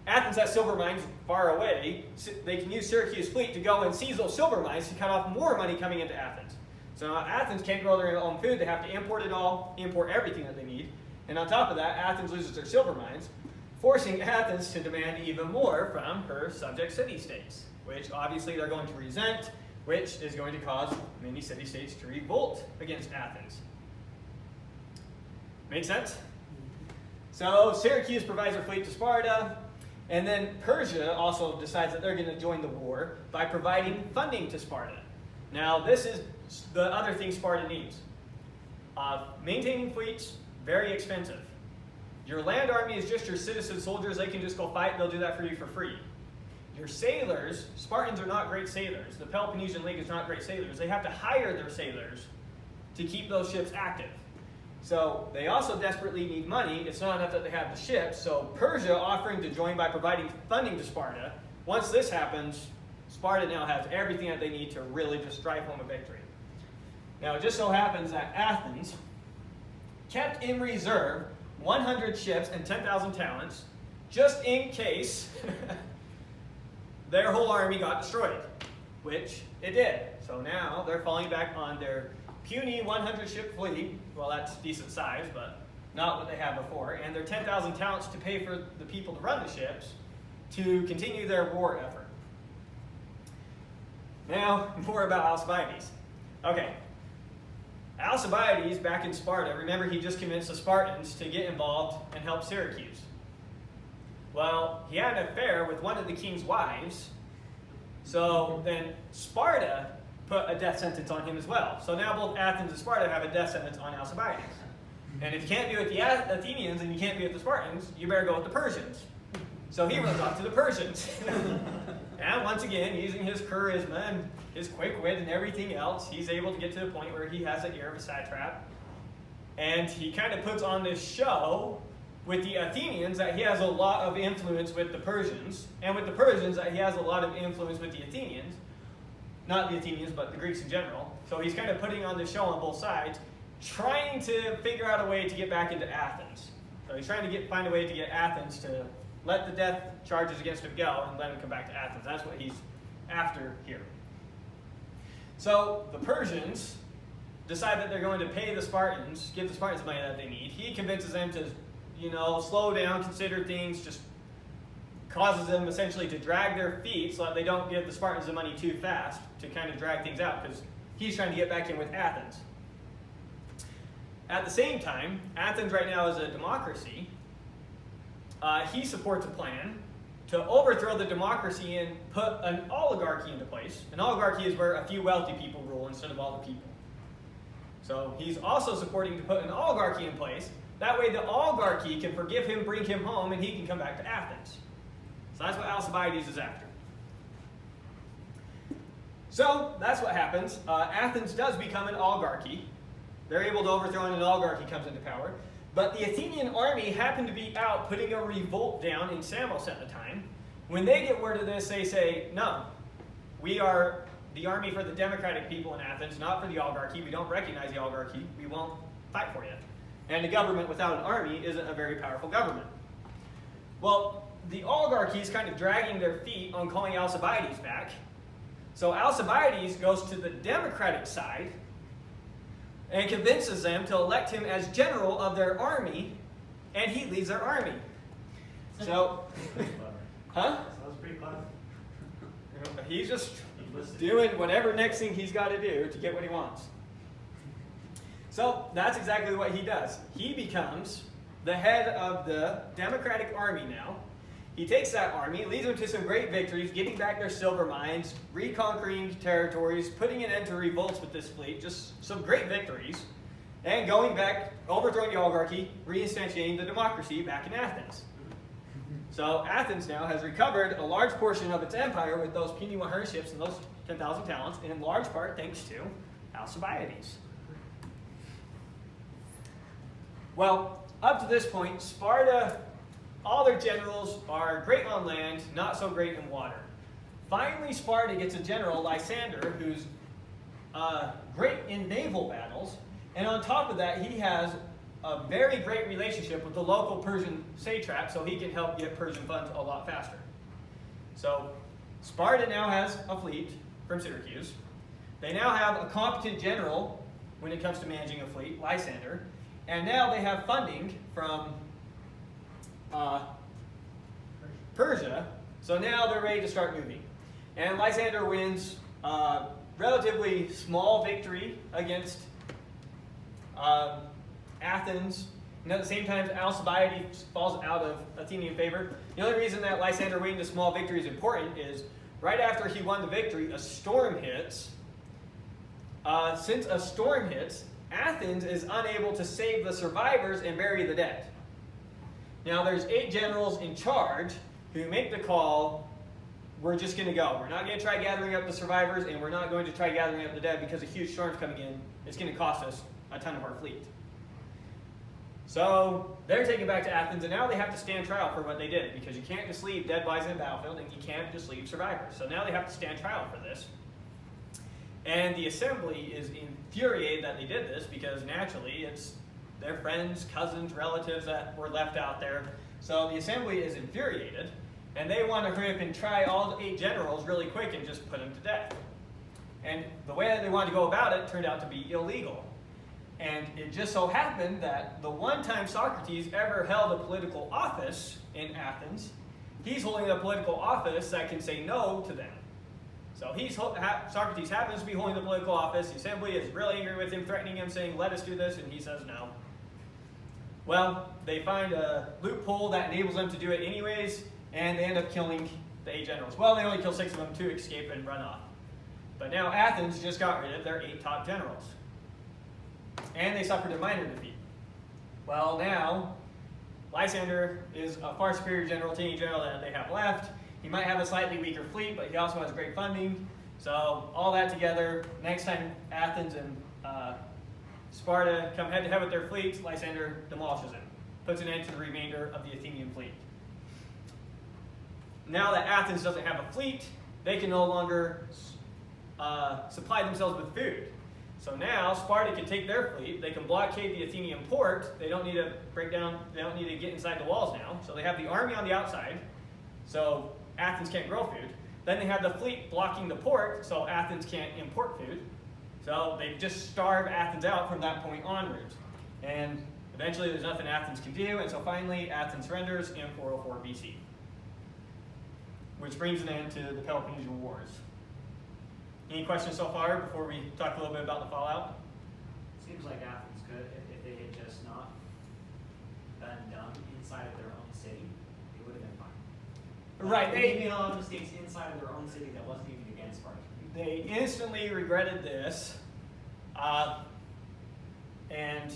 Athens has silver mines far away. They can use Syracuse fleet to go and seize those silver mines to cut off more money coming into Athens. So now Athens can't grow their own food. They have to import it all, import everything that they need. And on top of that, Athens loses their silver mines, forcing Athens to demand even more from her subject city-states, which obviously they're going to resent, which is going to cause many city-states to revolt against Athens. Make sense? So Syracuse provides their fleet to Sparta, and then Persia also decides that they're going to join the war by providing funding to Sparta. Now, this is the other thing Sparta needs. Maintaining fleets, very expensive. Your land army is just your citizen soldiers. They can just go fight. They'll do that for you for free. Your sailors, Spartans are not great sailors. The Peloponnesian League is not great sailors. They have to hire their sailors to keep those ships active. So they also desperately need money. It's not enough that they have the ships. So Persia offering to join by providing funding to Sparta. Once this happens, Sparta now has everything that they need to really just drive home a victory. Now it just so happens that Athens kept in reserve 100 ships and 10,000 talents just in case their whole army got destroyed, which it did. So now they're falling back on their puny 100-ship fleet. Well, that's decent size, but not what they had before. And their 10,000 talents to pay for the people to run the ships to continue their war effort. Now, more about Alcibiades. Okay. Alcibiades, back in Sparta, remember he just convinced the Spartans to get involved and help Syracuse. Well, he had an affair with one of the king's wives, So then Sparta put a death sentence on him as well. So now both Athens and Sparta have a death sentence on Alcibiades. And if you can't be with the Athenians and you can't be with the Spartans, you better go with the Persians. So he runs off to the Persians. And once again, using his charisma and his quick wit and everything else, he's able to get to the point where he has an ear of a satrap. And he kind of puts on this show with the Athenians that he has a lot of influence with the Persians, and with the Persians that he has a lot of influence with the Athenians. Not the Athenians, but the Greeks in general. So he's kind of putting on this show on both sides, trying to figure out a way to get back into Athens. So he's trying to find a way to get Athens to let the death charges against him go and let him come back to Athens. That's what he's after here. So the Persians decide that they're going to pay the Spartans, give the Spartans money that they need. He convinces them to, slow down, consider things, just causes them essentially to drag their feet so that they don't give the Spartans the money too fast to kind of drag things out, because he's trying to get back in with Athens. At the same time, Athens right now is a democracy. He supports a plan to overthrow the democracy and put an oligarchy into place. An oligarchy is where a few wealthy people rule instead of all the people. So he's also supporting to put an oligarchy in place. That way the oligarchy can forgive him, bring him home, and he can come back to Athens. So that's what Alcibiades is after. So that's what happens. Athens does become an oligarchy. They're able to overthrow and an oligarchy comes into power. But the Athenian army happened to be out putting a revolt down in Samos at the time. When they get word of this, they say, no, we are the army for the democratic people in Athens, not for the oligarchy. We don't recognize the oligarchy. We won't fight for you. And a government without an army isn't a very powerful government. Well, the oligarchy is kind of dragging their feet on calling Alcibiades back. So Alcibiades goes to the democratic side and convinces them to elect him as general of their army, and he leads their army. So, huh? Sounds pretty clever. He's just doing whatever next thing he's got to do to get what he wants. So that's exactly what he does. He becomes the head of the democratic army now. He takes that army, leads them to some great victories, getting back their silver mines, reconquering territories, putting an end to revolts with this fleet, just some great victories, and going back, overthrowing the oligarchy, reinstantiating the democracy back in Athens. So Athens now has recovered a large portion of its empire with those puny 100 ships and those 10,000 talents, in large part thanks to Alcibiades. Well, up to this point, Sparta, all their generals are great on land, not so great in water. Finally, Sparta gets a general, Lysander, who's great in naval battles, and on top of that, he has a very great relationship with the local Persian satrap, so he can help get Persian funds a lot faster. So Sparta now has a fleet from Syracuse. They now have a competent general when it comes to managing a fleet, Lysander, and now they have funding from Persia, so now they're ready to start moving. And Lysander wins a relatively small victory against Athens, and at the same time Alcibiades falls out of Athenian favor. The only reason that Lysander winning a small victory is important is right after he won the victory, a storm hits. Since a storm hits, Athens is unable to save the survivors and bury the dead. Now there's 8 generals in charge who make the call, we're just going to go. We're not going to try gathering up the survivors, and we're not going to try gathering up the dead because a huge storm's coming in. It's going to cost us a ton of our fleet. So they're taken back to Athens, and now they have to stand trial for what they did, because you can't just leave dead bodies in the battlefield, and you can't just leave survivors. So now they have to stand trial for this. And the assembly is infuriated that they did this, because naturally it's their friends, cousins, relatives that were left out there. So the assembly is infuriated, and they want to hurry up and try all 8 generals really quick and just put them to death. And the way that they wanted to go about it turned out to be illegal. And it just so happened that the one time Socrates ever held a political office in Athens, he's holding a political office that can say no to them. So Socrates happens to be holding the political office. The assembly is really angry with him, threatening him, saying, let us do this, and he says no. Well, they find a loophole that enables them to do it anyways, and they end up killing the 8 generals? Well, they only killed 6 of them, 2 escaped and run off. But now Athens just got rid of their 8 top generals. And they suffered a minor defeat. Well, now, Lysander is a far superior general to any general that they have left. He might have a slightly weaker fleet, but he also has great funding. So all that together, next time Athens and Sparta come head-to-head with their fleets, Lysander demolishes him, puts an end to the remainder of the Athenian fleet. Now that Athens doesn't have a fleet, they can no longer supply themselves with food. So now Sparta can take their fleet, they can blockade the Athenian port, they don't need to break down, they don't need to get inside the walls now. So they have the army on the outside, so Athens can't grow food. Then they have the fleet blocking the port, so Athens can't import food. So they just starve Athens out from that point onwards. And eventually there's nothing Athens can do, and so finally Athens surrenders in 404 BC. Which brings an end to the Peloponnesian Wars. Any questions so far before we talk a little bit about the fallout? Seems like Athens could, if they had just not been dumb inside of their own city, it would have been fine. Right. They made a lot of mistakes inside of their own city that wasn't even against Sparta. They instantly regretted this, and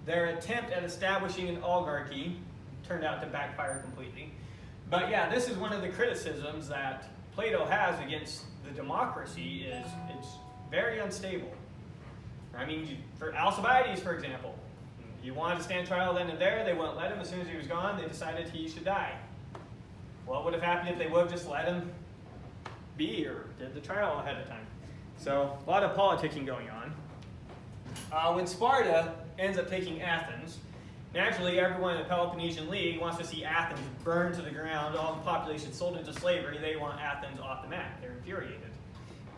their attempt at establishing an oligarchy turned out to backfire completely. But yeah, this is one of the criticisms that Plato has against the democracy is it's very unstable. I mean, for Alcibiades, for example, he wanted to stand trial then and there. They wouldn't let him. As soon as he was gone, they decided he should die. What would have happened if they would have just let him be or did the trial ahead of time? So a lot of politicking going on. When Sparta ends up taking Athens, naturally everyone in the Peloponnesian League wants to see Athens burned to the ground, all the population sold into slavery. They want Athens off the map. They're infuriated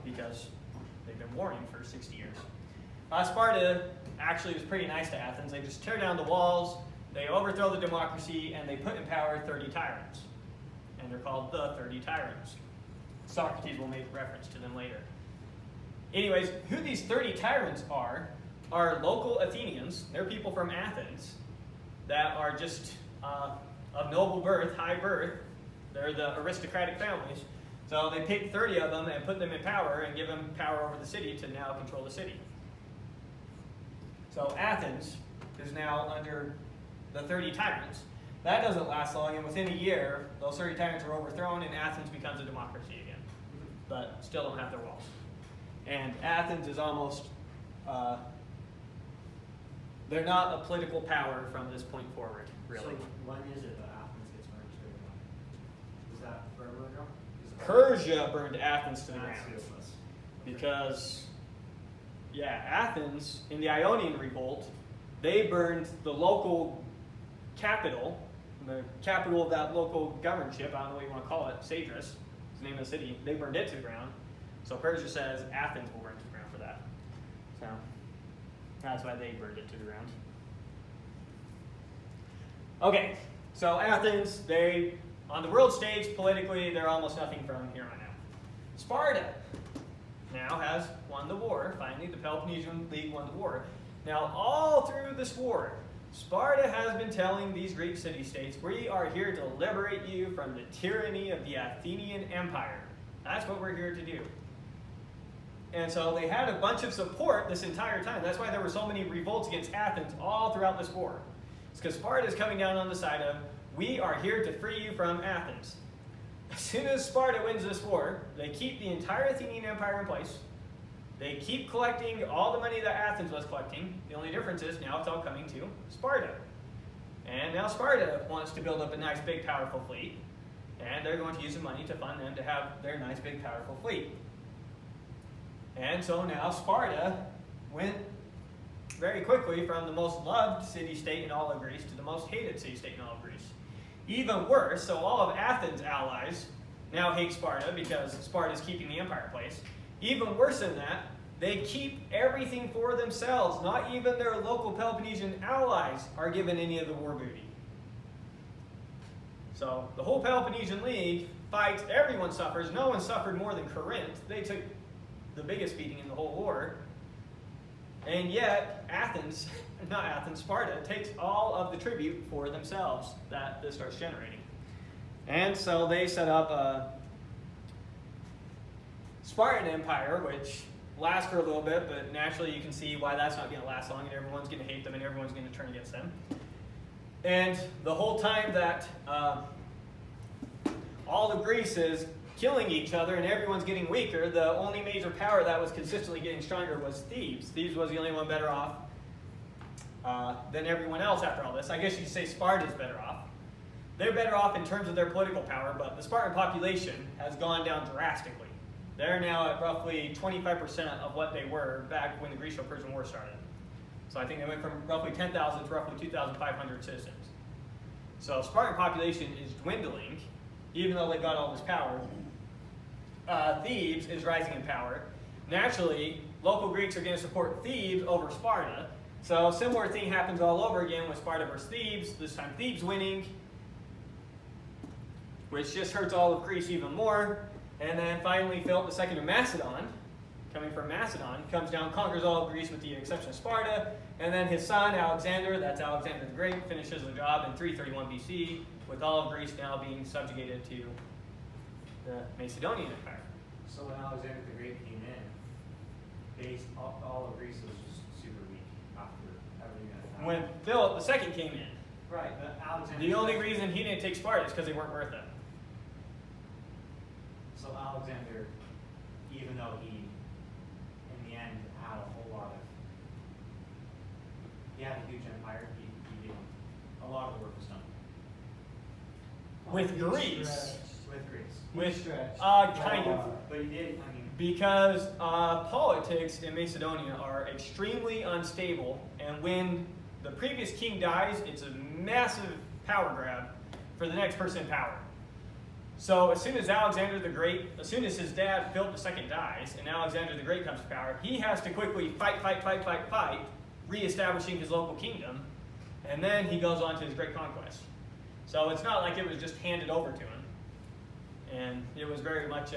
because they've been warring for 60 years. Sparta actually was pretty nice to Athens. They just tear down the walls, they overthrow the democracy, and they put in power 30 tyrants. And they're called the 30 tyrants. Socrates will make reference to them later. Anyways, who these 30 tyrants are local Athenians. They're people from Athens that are just of noble birth, high birth. They're the aristocratic families. So they pick 30 of them and put them in power and give them power over the city to now control the city. So Athens is now under the 30 tyrants. That doesn't last long, and within a year, those 30 tyrants are overthrown and Athens becomes a democracy again. But still don't have their walls. And Athens is almost, they're not a political power from this point forward, really. So when is it that Athens gets burned to the ground? Was that forever ago? Persia burned Athens to the That's ground. useless. Because, yeah, Athens, in the Ionian Revolt, they burned the local capital, the capital of that local governorship, I don't know what you want to call it, Sadris, is the name of the city. They burned it to the ground. So Persia says Athens will burn to the ground for that. So that's why they burned it to the ground. Okay, so Athens, they, on the world stage, politically, they're almost nothing from here on out. Sparta now has won the war. Finally, the Peloponnesian League won the war. Now, all through this war, Sparta has been telling these Greek city-states, we are here to liberate you from the tyranny of the Athenian Empire. That's what we're here to do. And so they had a bunch of support this entire time. That's why there were so many revolts against Athens all throughout this war. It's because Sparta is coming down on the side of, we are here to free you from Athens. As soon as Sparta wins this war, they keep the entire Athenian Empire in place. They keep collecting all the money that Athens was collecting. The only difference is now it's all coming to Sparta. And now Sparta wants to build up a nice, big, powerful fleet. And they're going to use the money to fund them to have their nice, big, powerful fleet. And so now Sparta went very quickly from the most loved city-state in all of Greece to the most hated city-state in all of Greece. Even worse, so all of Athens' allies now hate Sparta because Sparta is keeping the empire in place. Even worse than that, they keep everything for themselves. Not even their local Peloponnesian allies are given any of the war booty. So the whole Peloponnesian League fights, everyone suffers. No one suffered more than Corinth. They took the biggest beating in the whole war. And yet, Sparta takes all of the tribute for themselves that this starts generating. And so they set up a Spartan Empire, which lasts for a little bit, but naturally you can see why that's not going to last long, and everyone's going to hate them, and everyone's going to turn against them. And the whole time that all of Greece is killing each other and everyone's getting weaker, the only major power that was consistently getting stronger was Thebes. Thebes was the only one better off than everyone else after all this. I guess you could say Sparta's better off. They're better off in terms of their political power, but the Spartan population has gone down drastically. They're now at roughly 25% of what they were back when the Greco-Persian War started. So I think they went from roughly 10,000 to roughly 2,500 citizens. So Spartan population is dwindling, even though they've got all this power. Thebes is rising in power. Naturally, local Greeks are going to support Thebes over Sparta. So a similar thing happens all over again with Sparta versus Thebes. This time Thebes winning, which just hurts all of Greece even more. And then finally Philip II of Macedon, coming from Macedon, comes down, conquers all of Greece with the exception of Sparta. And then his son Alexander, that's Alexander the Great, finishes the job in 331 BC, with all of Greece now being subjugated to the Macedonian Empire. So when Alexander the Great came in, all of Greece was just super weak after everything that happened. When Philip II came in, Right, but Alexander... the only reason he didn't take Sparta is because they weren't worth it. So Alexander, even though he, in the end, had a whole lot of... He had a huge empire, he did a lot of the work was done. With Greece. With Greece. With, Stretch. kind of. But he did, I mean... Because politics in Macedonia are extremely unstable, and when the previous king dies, it's a massive power grab for the next person in power. So as soon as Alexander the Great, as soon as his dad Philip II dies, and Alexander the Great comes to power, he has to quickly fight, reestablishing his local kingdom, and then he goes on to his great conquest. So it's not like it was just handed over to him. And it was very much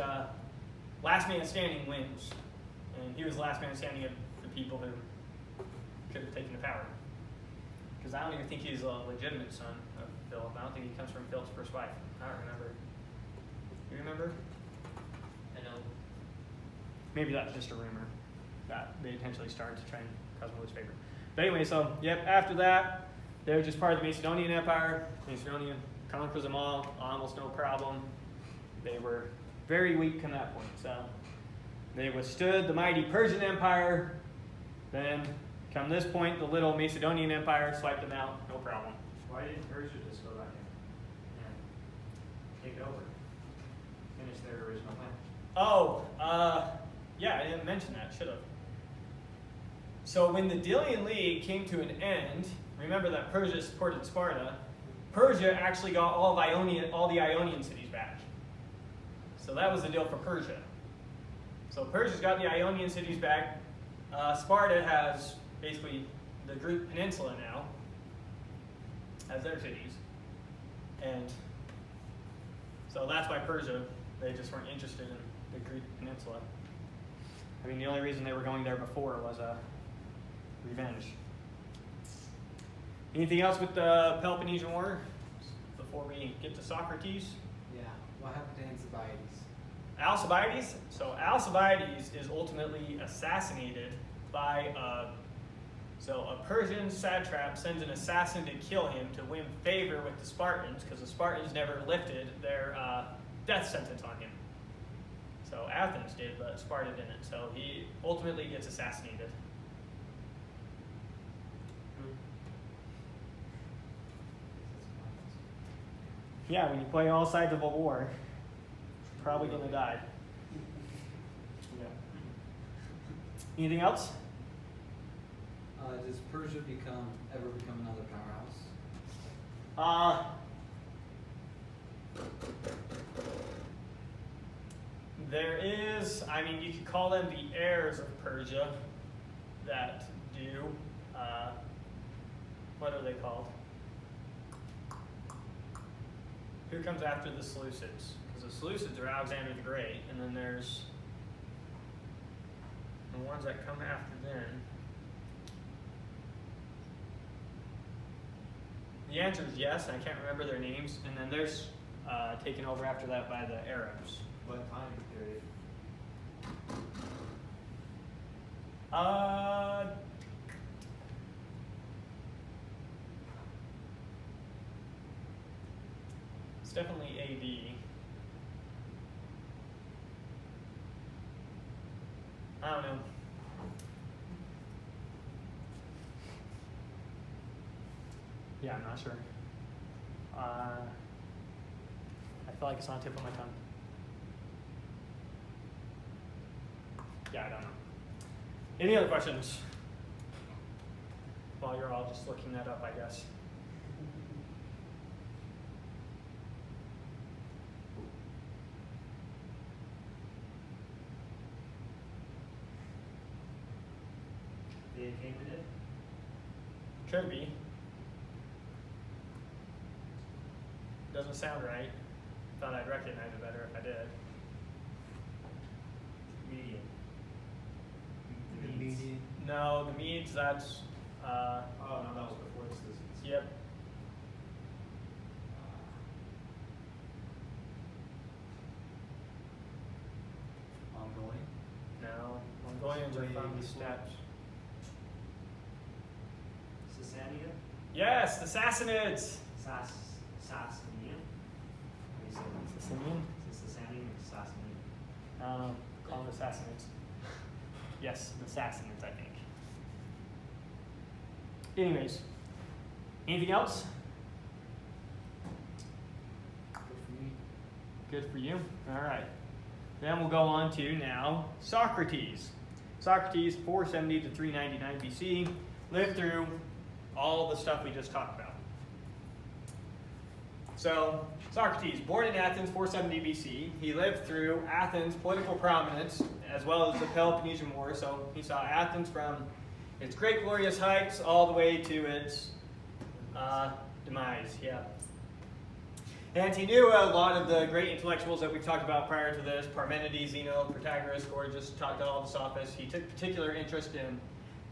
last man standing wins. And he was the last man standing of the people who could have taken the power. Because I don't even think he's a legitimate son of Philip. I don't think he comes from Philip's first wife. I don't remember. You remember? I know. Maybe that's just a rumor that they intentionally started to try and cause him to lose favor. But anyway, so, yep, after that, they were just part of the Macedonian Empire. Macedonian conquers them all, almost no problem. They were very weak from that point. So they withstood the mighty Persian Empire. Then, come this point, the little Macedonian Empire swiped them out, no problem. Why didn't Persia just go back in and take it over? Finish their original plan? Oh, yeah, I didn't mention that, should have. So when the Dealion League came to an end, remember that Persia supported Sparta, Persia actually got all the Ionian cities back. So that was the deal for Persia. So Persia's got the Ionian cities back. Sparta has basically the Greek peninsula now as their cities. And so that's why Persia, they just weren't interested in the Greek peninsula. I mean, the only reason they were going there before was revenge. Anything else with the Peloponnesian War before we get to Socrates? Yeah. What happened to Alcibiades? Alcibiades? So Alcibiades is ultimately assassinated by a Persian satrap sends an assassin to kill him to win favor with the Spartans, because the Spartans never lifted their death sentence on him. So Athens did, but Sparta didn't. So he ultimately gets assassinated. Yeah, when you play all sides of a war, you're probably going to die. Yeah. Anything else? Does Persia ever become another powerhouse? There is, I mean, you could call them the heirs of Persia that do. What are they called? Who comes after the Seleucids? Because the Seleucids are Alexander the Great, and then there's the ones that come after them. The answer is yes, and I can't remember their names. And then there's taken over after that by the Arabs. What time period? It's definitely AD. I don't know. Yeah, I'm not sure. I feel like it's on the tip of my tongue. Yeah, I don't know. Any other questions? While you're all just looking that up, I guess. They came in it? Could be. Doesn't sound right. Thought I'd recognize it better if I did. Median. The Medes. median. No, the Medes, that's, Oh, no, that was before the Sicilians. yep. Mongolian. No, Mongolians are Way from the before. steppes. Sasania? Yes, the Sassanids. Sassanian? How do you say that? Sassanian? Is it Sasanian or Sassanian? Call them the Sassanids. Yes, the Sassanids, I think. Anyways, anything else? Good for me. Good for you. All right. Then we'll go on to now Socrates. Socrates, 470 to 399 BC, lived through all the stuff we just talked about. So, Socrates, born in Athens, 470 BC, he lived through Athens' political prominence as well as the Peloponnesian War. So, he saw Athens from its great glorious heights all the way to its demise. Yeah. And he knew a lot of the great intellectuals that we've talked about prior to this, Parmenides, Zeno, Protagoras, Gorgias, talked to all the sophists. He took particular interest in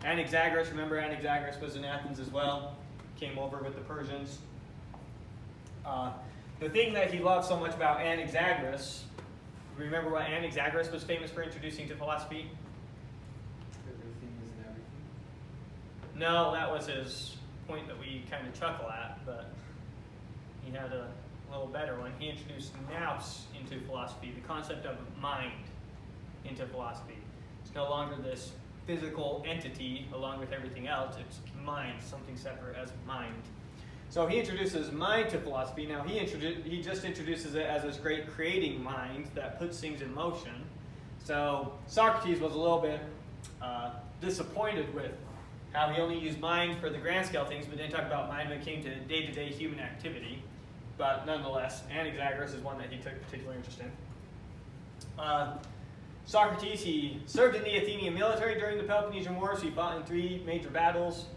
Anaxagoras. Remember, Anaxagoras was in Athens as well, came over with the Persians. The thing that he loved so much about Anaxagoras, remember what Anaxagoras was famous for introducing to philosophy? Everything isn't everything. No, that was his point that we kind of chuckle at, but he had a little better one. He introduced nous into philosophy, the concept of mind into philosophy. It's no longer this physical entity along with everything else. It's mind, something separate as mind. So he introduces mind to philosophy. Now he just introduces it as this great creating mind that puts things in motion. So Socrates was a little bit disappointed with how he only used mind for the grand scale things, but didn't talk about mind when it came to day-to-day human activity. But nonetheless, Anaxagoras is one that he took particular interest in. Socrates, he served in the Athenian military during the Peloponnesian War, so he fought in 3 major battles.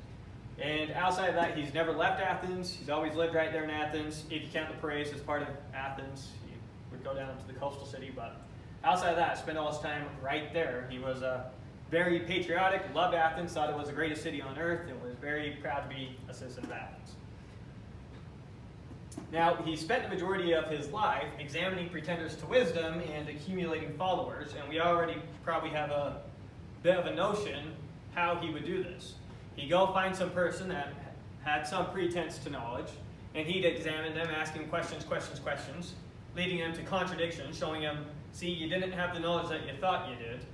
And outside of that, he's never left Athens. He's always lived right there in Athens. If you count the Piraeus as part of Athens, he would go down to the coastal city. But outside of that, spent all his time right there. He was very patriotic, loved Athens, thought it was the greatest city on earth, and was very proud to be a citizen of Athens. Now, he spent the majority of his life examining pretenders to wisdom and accumulating followers, and we already probably have a bit of a notion how he would do this. He'd go find some person that had some pretense to knowledge, and he'd examine them, asking questions, leading them to contradictions, showing them, see, you didn't have the knowledge that you thought you did.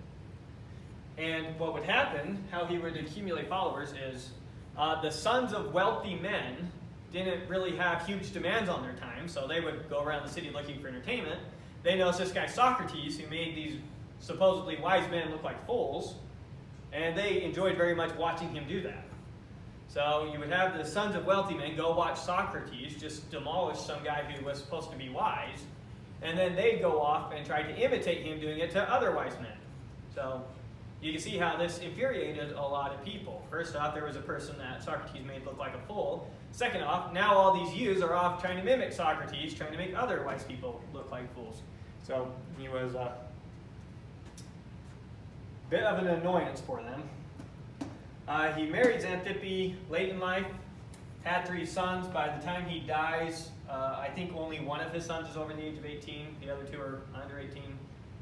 And what would happen, how he would accumulate followers, is the sons of wealthy men didn't really have huge demands on their time, so they would go around the city looking for entertainment. They noticed this guy Socrates, who made these supposedly wise men look like fools, and they enjoyed very much watching him do that. So you would have the sons of wealthy men go watch Socrates just demolish some guy who was supposed to be wise, and then they'd go off and try to imitate him doing it to other wise men. So you can see how this infuriated a lot of people. First off, there was a person that Socrates made look like a fool. Second off, now all these youths are off trying to mimic Socrates, trying to make other wise people look like fools. So he was a bit of an annoyance for them. He married Xanthippe late in life, had 3 sons. By the time he dies, I think only one of his sons is over the age of 18. The other two are under 18.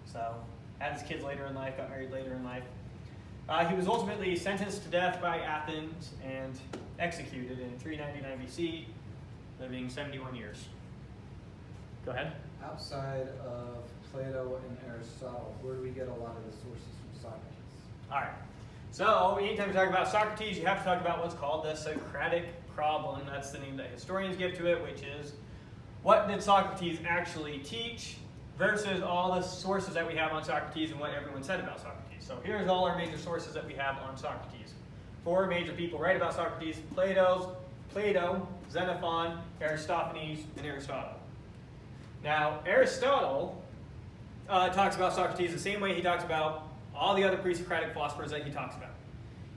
So had his kids later in life, got married later in life. He was ultimately sentenced to death by Athens and executed in 399 BC, living 71 years. Go ahead. Outside of Plato and Aristotle, where do we get a lot of the sources from Socrates? All right. So anytime we talk about Socrates, you have to talk about what's called the Socratic problem. That's the name that historians give to it, which is what did Socrates actually teach versus all the sources that we have on Socrates and what everyone said about Socrates. So here's all our major sources that we have on Socrates. 4 major people write about Socrates: Plato, Xenophon, Aristophanes, and Aristotle. Now, Aristotle talks about Socrates the same way he talks about all the other pre-Socratic philosophers that he talks about.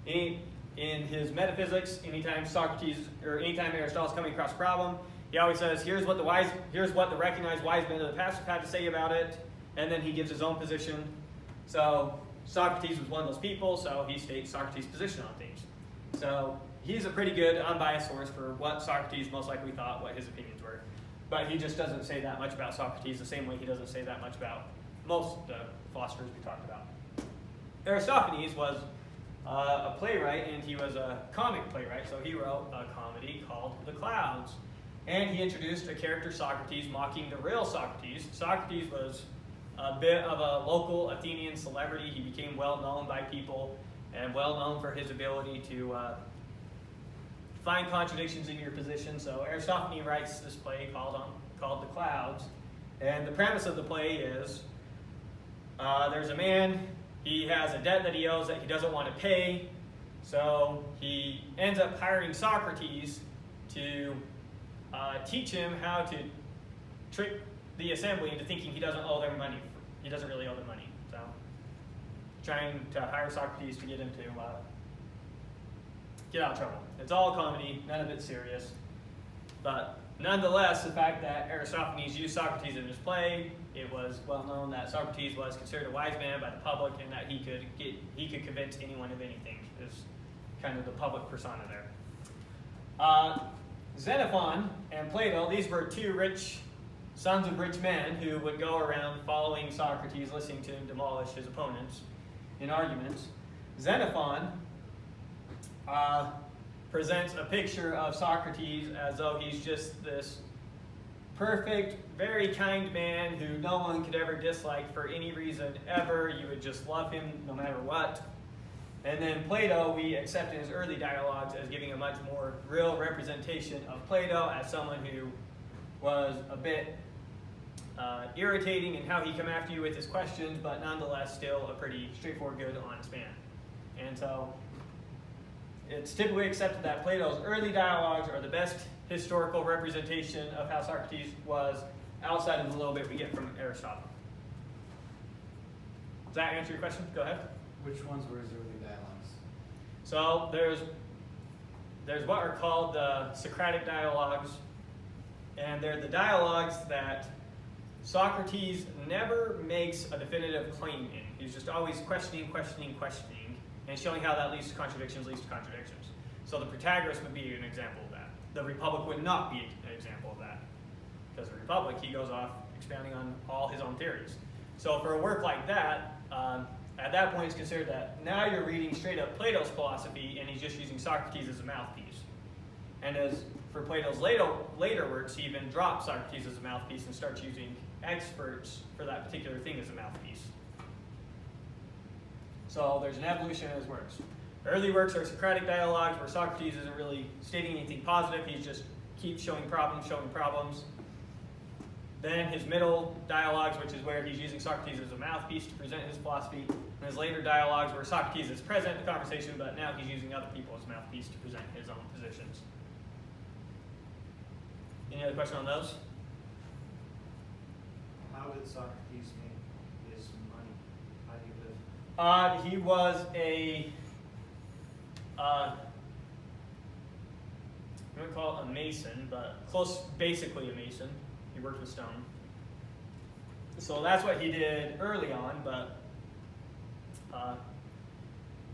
In his metaphysics, anytime Aristotle's coming across a problem, he always says, here's what the recognized wise men of the past have had to say about it, and then he gives his own position. So Socrates was one of those people, so he states Socrates' position on things. So he's a pretty good unbiased source for what Socrates most likely thought, what his opinions were. But he just doesn't say that much about Socrates the same way he doesn't say that much about most of the philosophers we talked about. Aristophanes was a playwright, and he was a comic playwright, so he wrote a comedy called The Clouds. And he introduced a character, Socrates, mocking the real Socrates. Socrates was a bit of a local Athenian celebrity. He became well known by people and well known for his ability to find contradictions in your position. So Aristophanes writes this play called The Clouds. And the premise of the play is there's a man, he has a debt that he owes that he doesn't want to pay. So he ends up hiring Socrates to teach him how to trick the assembly into thinking he doesn't owe them money. He doesn't really owe them money. So trying to hire Socrates to get him to get out of trouble. It's all comedy, none of it's serious. But nonetheless, the fact that Aristophanes used Socrates in his play, it was well known that Socrates was considered a wise man by the public, and that he could convince anyone of anything. Is kind of the public persona there. Xenophon and Plato, these were 2 rich sons of rich men who would go around following Socrates, listening to him demolish his opponents in arguments. Xenophon presents a picture of Socrates as though he's just this perfect, very kind man who no one could ever dislike for any reason ever. You would just love him no matter what. And then Plato, we accept in his early dialogues as giving a much more real representation of Plato as someone who was a bit irritating in how he come after you with his questions, but nonetheless still a pretty straightforward, good, honest man. And so it's typically accepted that Plato's early dialogues are the best historical representation of how Socrates was, outside of the little bit we get from Aristotle. Does that answer your question? Go ahead. Which ones were his early dialogues? So there's what are called the Socratic dialogues, and they're the dialogues that Socrates never makes a definitive claim in. He's just always questioning, and showing how that leads to contradictions. So the Protagoras would be an example of that. The Republic would not be an example of that. Because the Republic, he goes off expounding on all his own theories. So for a work like that, at that point it's considered that now you're reading straight up Plato's philosophy, and he's just using Socrates as a mouthpiece. And as for Plato's later works, he even drops Socrates as a mouthpiece and starts using experts for that particular thing as a mouthpiece. So there's an evolution in his works. Early works are Socratic dialogues where Socrates isn't really stating anything positive, he just keeps showing problems. Then his middle dialogues, which is where he's using Socrates as a mouthpiece to present his philosophy. And his later dialogues where Socrates is present in the conversation, but now he's using other people as mouthpiece to present his own positions. Any other question on those? How did Socrates make his money? How did he live? He was I wouldn't call it a mason, but close, basically a mason. He worked with stone. So that's what he did early on, but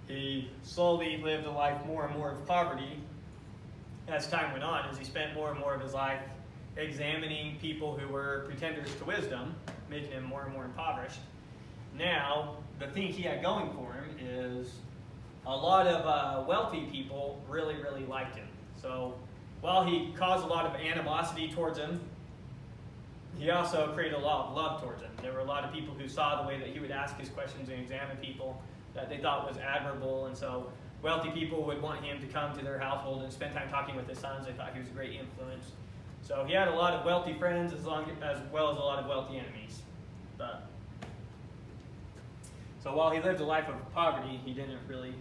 he slowly lived a life more and more of poverty as time went on, as he spent more and more of his life examining people who were pretenders to wisdom, making him more and more impoverished. Now, the thing he had going for him is a lot of wealthy people really, really liked him. So while he caused a lot of animosity towards him, he also created a lot of love towards him. There were a lot of people who saw the way that he would ask his questions and examine people that they thought was admirable, and so wealthy people would want him to come to their household and spend time talking with his sons. They thought he was a great influence. So he had a lot of wealthy friends as well as a lot of wealthy enemies. So while he lived a life of poverty, he didn't really,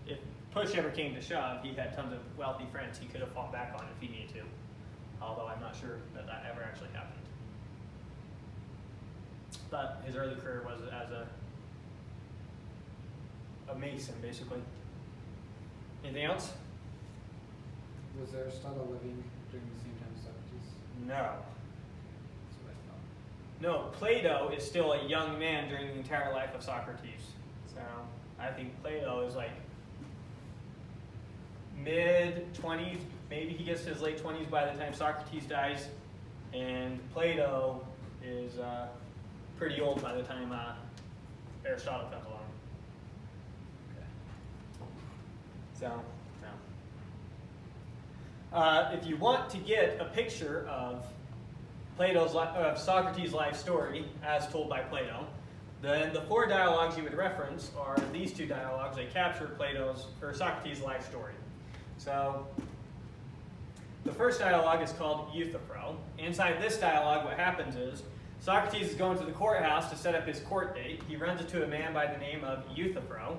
if push ever came to shove, he had tons of wealthy friends he could have fought back on if he needed to. Although I'm not sure that that ever actually happened. But his early career was as a mason, basically. Anything else? Was Aristotle living during the same time as Socrates? No. That's what I thought. No, Plato is still a young man during the entire life of Socrates. So I think Plato is like mid-20s, maybe he gets to his late 20s by the time Socrates dies, and Plato is pretty old by the time Aristotle comes along. If you want to get a picture of Socrates' life story as told by Plato, then the 4 dialogues you would reference are these 2 dialogues. They capture Socrates' life story. So the first dialogue is called Euthyphro. Inside this dialogue, what happens is Socrates is going to the courthouse to set up his court date. He runs into a man by the name of Euthyphro.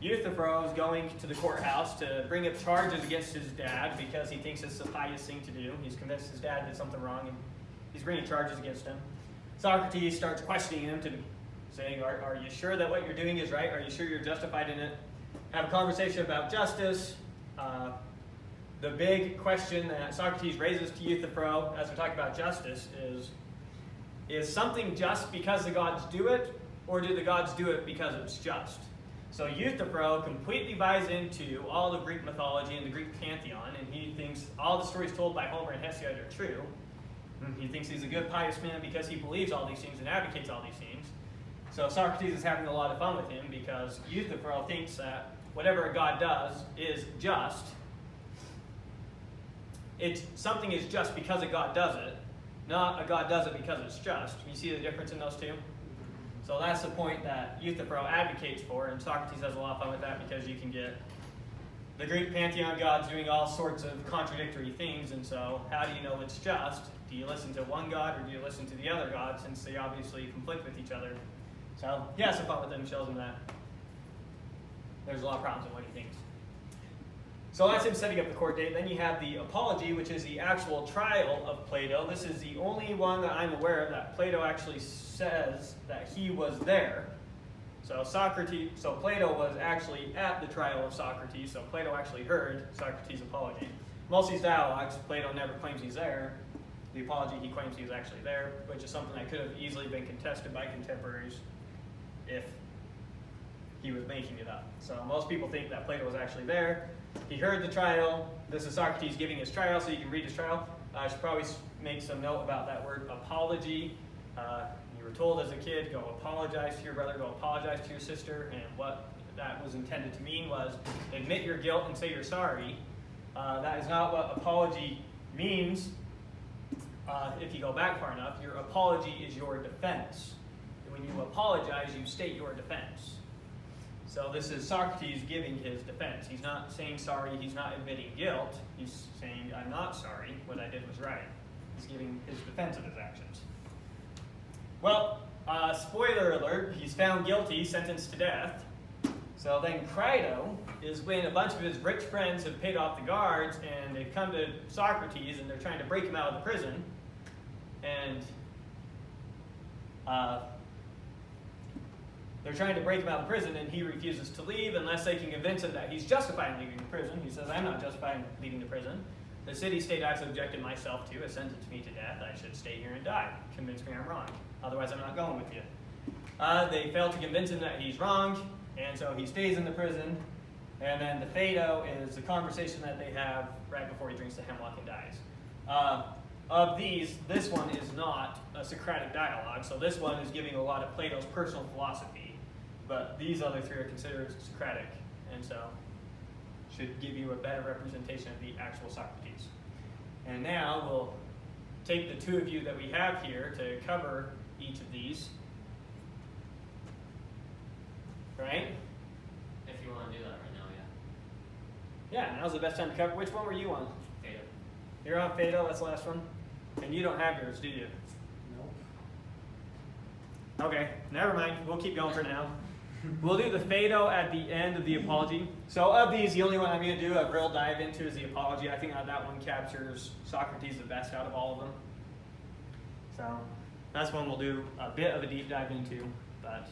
Euthyphro is going to the courthouse to bring up charges against his dad because he thinks it's the pious thing to do. He's convinced his dad did something wrong, and he's bringing charges against him. Socrates starts questioning him, saying, are you sure that what you're doing is right? Are you sure you're justified in it? Have a conversation about justice. The big question that Socrates raises to Euthyphro as we talk about justice is something just because the gods do it, or do the gods do it because it's just? So Euthyphro completely buys into all the Greek mythology and the Greek pantheon, and he thinks all the stories told by Homer and Hesiod are true. He thinks he's a good, pious man because he believes all these things and advocates all these things. So Socrates is having a lot of fun with him because Euthyphro thinks that whatever a god does is just. Something is just because a god does it, not a god does it because it's just. You see the difference in those two? So that's the point that Euthyphro advocates for, and Socrates has a lot of fun with that because you can get the Greek pantheon gods doing all sorts of contradictory things, and so how do you know it's just? Do you listen to one god or do you listen to the other god, since they obviously conflict with each other? So he has some fun with them, shows him that there's a lot of problems in what he thinks. So that's him setting up the court date. Then you have the apology, which is the actual trial of Plato. This is the only one that I'm aware of that Plato actually says that he was there. So Plato was actually at the trial of Socrates, so Plato actually heard Socrates' apology. Most of these dialogues, Plato never claims he's there. The apology, he claims he was actually there, which is something that could have easily been contested by contemporaries if he was making it up. So most people think that Plato was actually there. He heard the trial. This is Socrates giving his trial, so you can read his trial. I should probably make some note about that word apology. You were told as a kid, go apologize to your brother, go apologize to your sister, and what that was intended to mean was admit your guilt and say you're sorry. That is not what apology means. If you go back far enough, your apology is your defense. When you apologize, you state your defense. So this is Socrates giving his defense. He's not saying sorry, he's not admitting guilt. He's saying, I'm not sorry, what I did was right. He's giving his defense of his actions. Well, spoiler alert, he's found guilty, sentenced to death. So then Crito is when a bunch of his rich friends have paid off the guards and they've come to Socrates and they're trying to break him out of the prison. And they're trying to break him out of the prison, and he refuses to leave unless they can convince him that he's justified in leaving the prison. He says, I'm not justified in leaving the prison. The city-state I've subjected myself to has sentenced me to death. I should stay here and die. Convince me I'm wrong. Otherwise, I'm not going with you. They fail to convince him that he's wrong, and so he stays in the prison. And then the Phaedo is the conversation that they have right before he drinks the hemlock and dies. of these, this one is not a Socratic dialogue. So this one is giving a lot of Plato's personal philosophy, but these other three are considered Socratic, and so should give you a better representation of the actual Socrates. And now we'll take the two of you that we have here to cover each of these. Right? If you want to do that right now, yeah. Yeah, now's the best time to cover. Which one were you on? Phaedo. You're on Phaedo, that's the last one? And you don't have yours, do you? Nope. Okay, never mind. We'll keep going for now. We'll do the Phaedo at the end of the Apology. So of these, the only one I'm going to do a real dive into is the Apology. I think that one captures Socrates the best out of all of them. So that's one we'll do a bit of a deep dive into. But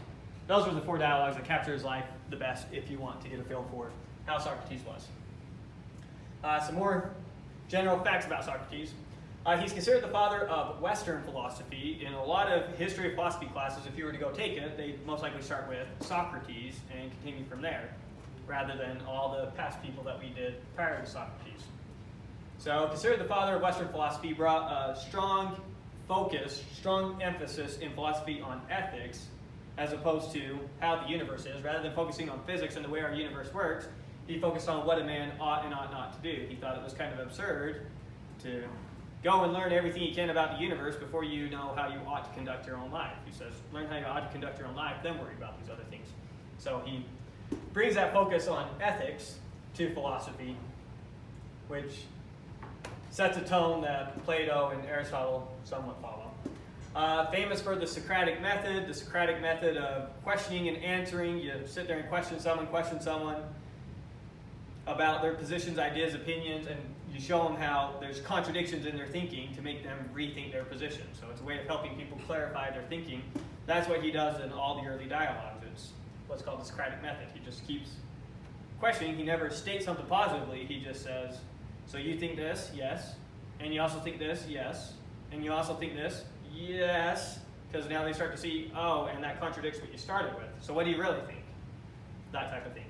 those were the four dialogues that capture his life the best if you want to get a feel for how Socrates was. Some more general facts about Socrates. He's considered the father of Western philosophy. In a lot of history of philosophy classes, if you were to go take it, they most likely start with Socrates and continue from there, rather than all the past people that we did prior to Socrates. So, considered the father of Western philosophy, brought a strong focus, strong emphasis in philosophy on ethics, as opposed to how the universe is. Rather than focusing on physics and the way our universe works, he focused on what a man ought and ought not to do. He thought it was kind of absurd to go and learn everything you can about the universe before you know how you ought to conduct your own life. He says, learn how you ought to conduct your own life, then worry about these other things. So he brings that focus on ethics to philosophy, which sets a tone that Plato and Aristotle somewhat follow. Famous for the Socratic method of questioning and answering. You sit there and question someone about their positions, ideas, opinions, and you show them how there's contradictions in their thinking to make them rethink their position. So it's a way of helping people clarify their thinking. That's what he does in all the early dialogues. It's what's called the Socratic method. He just keeps questioning. He never states something positively. He just says, so you think this? Yes. And you also think this? Yes. And you also think this? Yes. Because now they start to see, oh, and that contradicts what you started with. So what do you really think? That type of thing.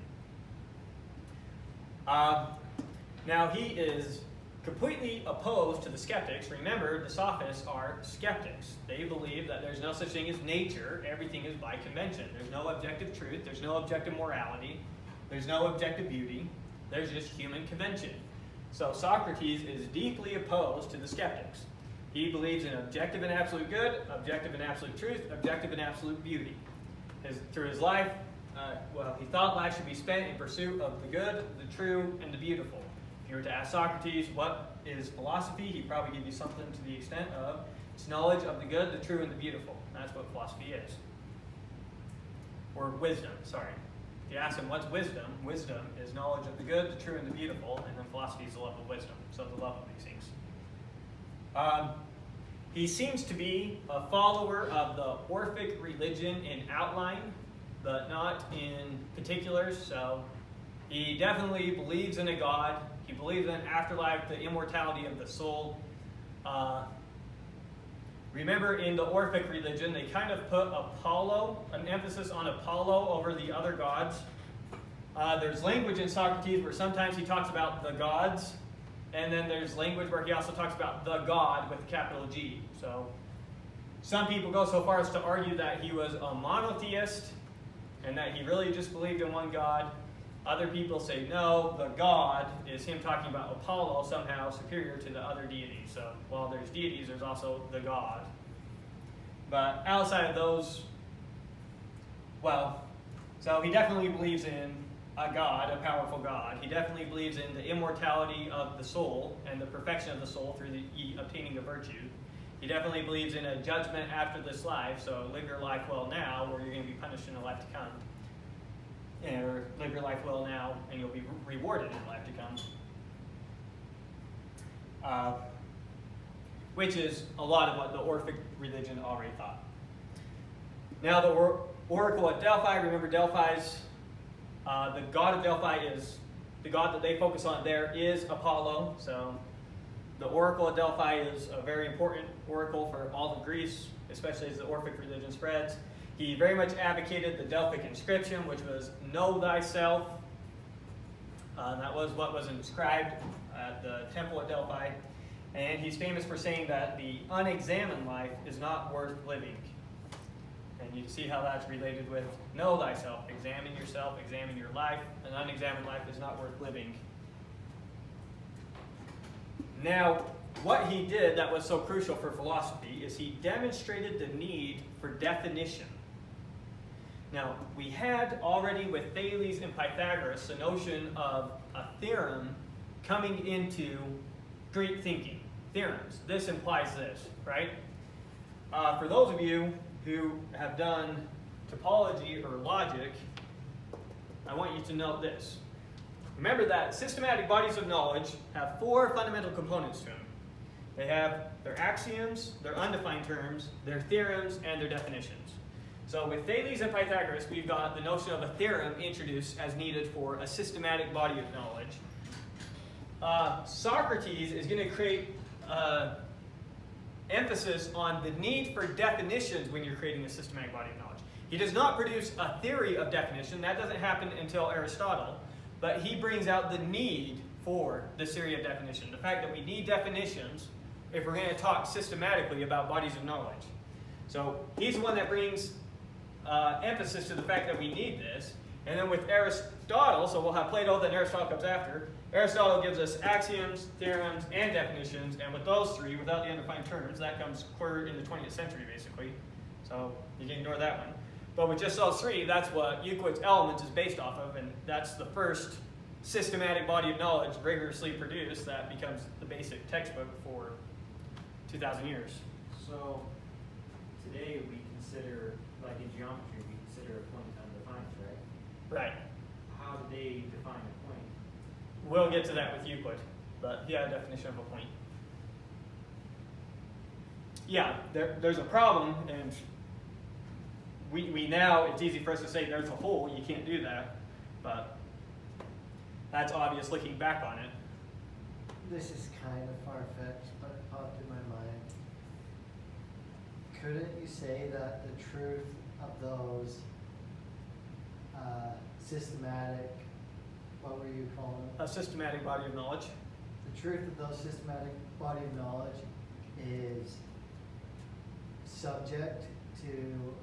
Now he is completely opposed to the skeptics. Remember, the sophists are skeptics. They believe that there's no such thing as nature. Everything is by convention. There's no objective truth. There's no objective morality. There's no objective beauty. There's just human convention. So Socrates is deeply opposed to the skeptics. He believes in objective and absolute good, objective and absolute truth, objective and absolute beauty. Through his life, he thought life should be spent in pursuit of the good, the true, and the beautiful. If you were to ask Socrates what is philosophy, he'd probably give you something to the extent of it's knowledge of the good, the true, and the beautiful. That's what philosophy is. Or wisdom, sorry. If you ask him what's wisdom, wisdom is knowledge of the good, the true, and the beautiful, and then philosophy is the love of wisdom, so the love of these things. He seems to be a follower of the Orphic religion in outline, but not in particulars. So he definitely believes in a God. He believes in afterlife, the immortality of the soul. Remember, in the Orphic religion, they kind of put Apollo, an emphasis on Apollo over the other gods. There's language in Socrates where sometimes he talks about the gods, and then there's language where he also talks about the God with a capital G. So some people go so far as to argue that he was a monotheist and that he really just believed in one God. Other people say, no, the God is him talking about Apollo somehow superior to the other deities. So while there's deities, there's also the God. But outside of those, so he definitely believes in a God, a powerful God. He definitely believes in the immortality of the soul and the perfection of the soul through the obtaining of virtue. He definitely believes in a judgment after this life, so live your life well now, or you're going to be punished in the life to come. Or live your life well now, and you'll be rewarded in the life to come. Which is a lot of what the Orphic religion already thought. Now the oracle at Delphi, remember Delphi's, the god of Delphi is, the god that they focus on there is Apollo. So the oracle at Delphi is a very important oracle for all of Greece, especially as the Orphic religion spreads. He very much advocated the Delphic inscription, which was know thyself. That was what was inscribed at the temple at Delphi. And he's famous for saying that the unexamined life is not worth living. And you see how that's related with know thyself, examine yourself, examine your life. An unexamined life is not worth living. Now, what he did that was so crucial for philosophy is he demonstrated the need for definition. Now, we had already with Thales and Pythagoras the notion of a theorem coming into Greek thinking. Theorems. This implies this, right? For those of you who have done topology or logic, I want you to note this. Remember that systematic bodies of knowledge have four fundamental components to them. They have their axioms, their undefined terms, their theorems, and their definitions. So with Thales and Pythagoras, we've got the notion of a theorem introduced as needed for a systematic body of knowledge. Socrates is going to create emphasis on the need for definitions when you're creating a systematic body of knowledge. He does not produce a theory of definition. That doesn't happen until Aristotle. But he brings out the need for this theory of definition. The fact that we need definitions if we're going to talk systematically about bodies of knowledge. So he's the one that brings emphasis to the fact that we need this. And then with Aristotle, so we'll have Plato, then Aristotle comes after. Aristotle gives us axioms, theorems, and definitions. And with those three, without the undefined terms, that comes clear in the 20th century, basically. So you can ignore that one. But with just those three, that's what Euclid's Elements is based off of. And that's the first systematic body of knowledge rigorously produced that becomes the basic textbook for 2,000 years. So today we consider, like in geometry, we consider a point undefined, right? Right. How do they define a point? We'll get to that with Euclid. But yeah, definition of a point. Yeah, there's a problem, and we now, it's easy for us to say there's a hole, you can't do that. But that's obvious looking back on it. This is kind of far-fetched, but it popped in my mind. Couldn't you say that the truth of those systematic, what were you calling them? A systematic body of knowledge. The truth of those systematic body of knowledge is subject to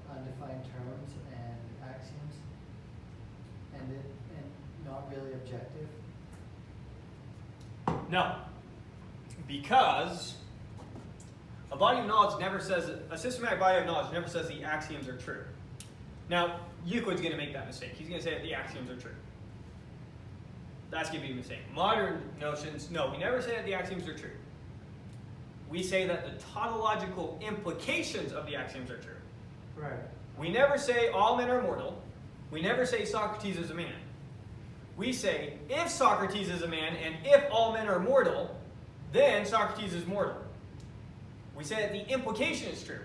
undefined terms and axioms, and not really objective? No, because a body of knowledge never says, a systematic body of knowledge never says the axioms are true. Now, Euclid's going to make that mistake. He's going to say that the axioms are true. That's going to be a mistake. Modern notions, no, we never say that the axioms are true. We say that the tautological implications of the axioms are true. Right. We never say all men are mortal. We never say Socrates is a man. We say if Socrates is a man and if all men are mortal, then Socrates is mortal. We say that the implication is true.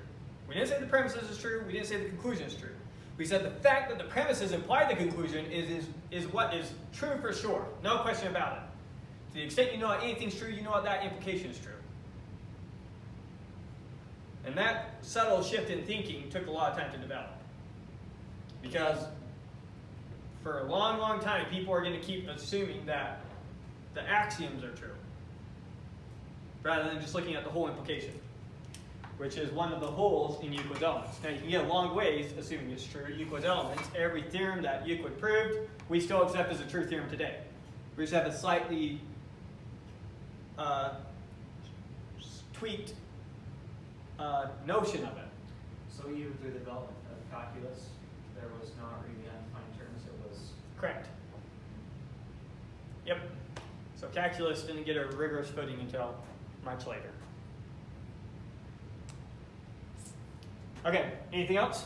We didn't say the premises is true. We didn't say the conclusion is true. We said the fact that the premises imply the conclusion is what is true for sure. No question about it. To the extent you know that anything's true, you know that implication is true. And that subtle shift in thinking took a lot of time to develop. Because for a long, long time, people are going to keep assuming that the axioms are true, rather than just looking at the whole implication, which is one of the holes in Euclid's Elements. Now, you can get a long ways assuming it's true. Euclid's Elements, every theorem that Euclid proved, we still accept as a true theorem today. We just have a slightly tweaked notion of it. So even through the development of calculus, there was not really undefined terms, it was... Correct. Yep. So calculus didn't get a rigorous footing until much later. Okay, anything else?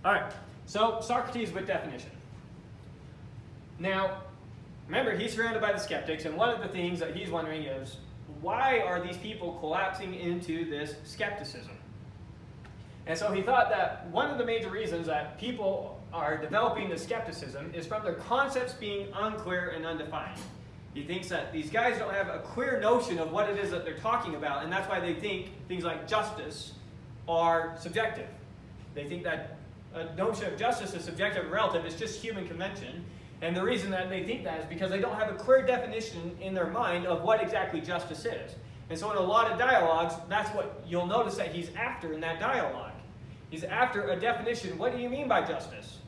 All right, so Socrates with definition. Now, remember, he's surrounded by the skeptics, and one of the things that he's wondering is, why are these people collapsing into this skepticism? And so he thought that one of the major reasons that people are developing this skepticism is from their concepts being unclear and undefined. He thinks that these guys don't have a clear notion of what it is that they're talking about, and that's why they think things like justice are subjective. They think that a notion of justice is subjective and relative. It's just human convention. And the reason that they think that is because they don't have a clear definition in their mind of what exactly justice is. And so in a lot of dialogues, that's what you'll notice that he's after in that dialogue. He's after a definition. What do you mean by justice?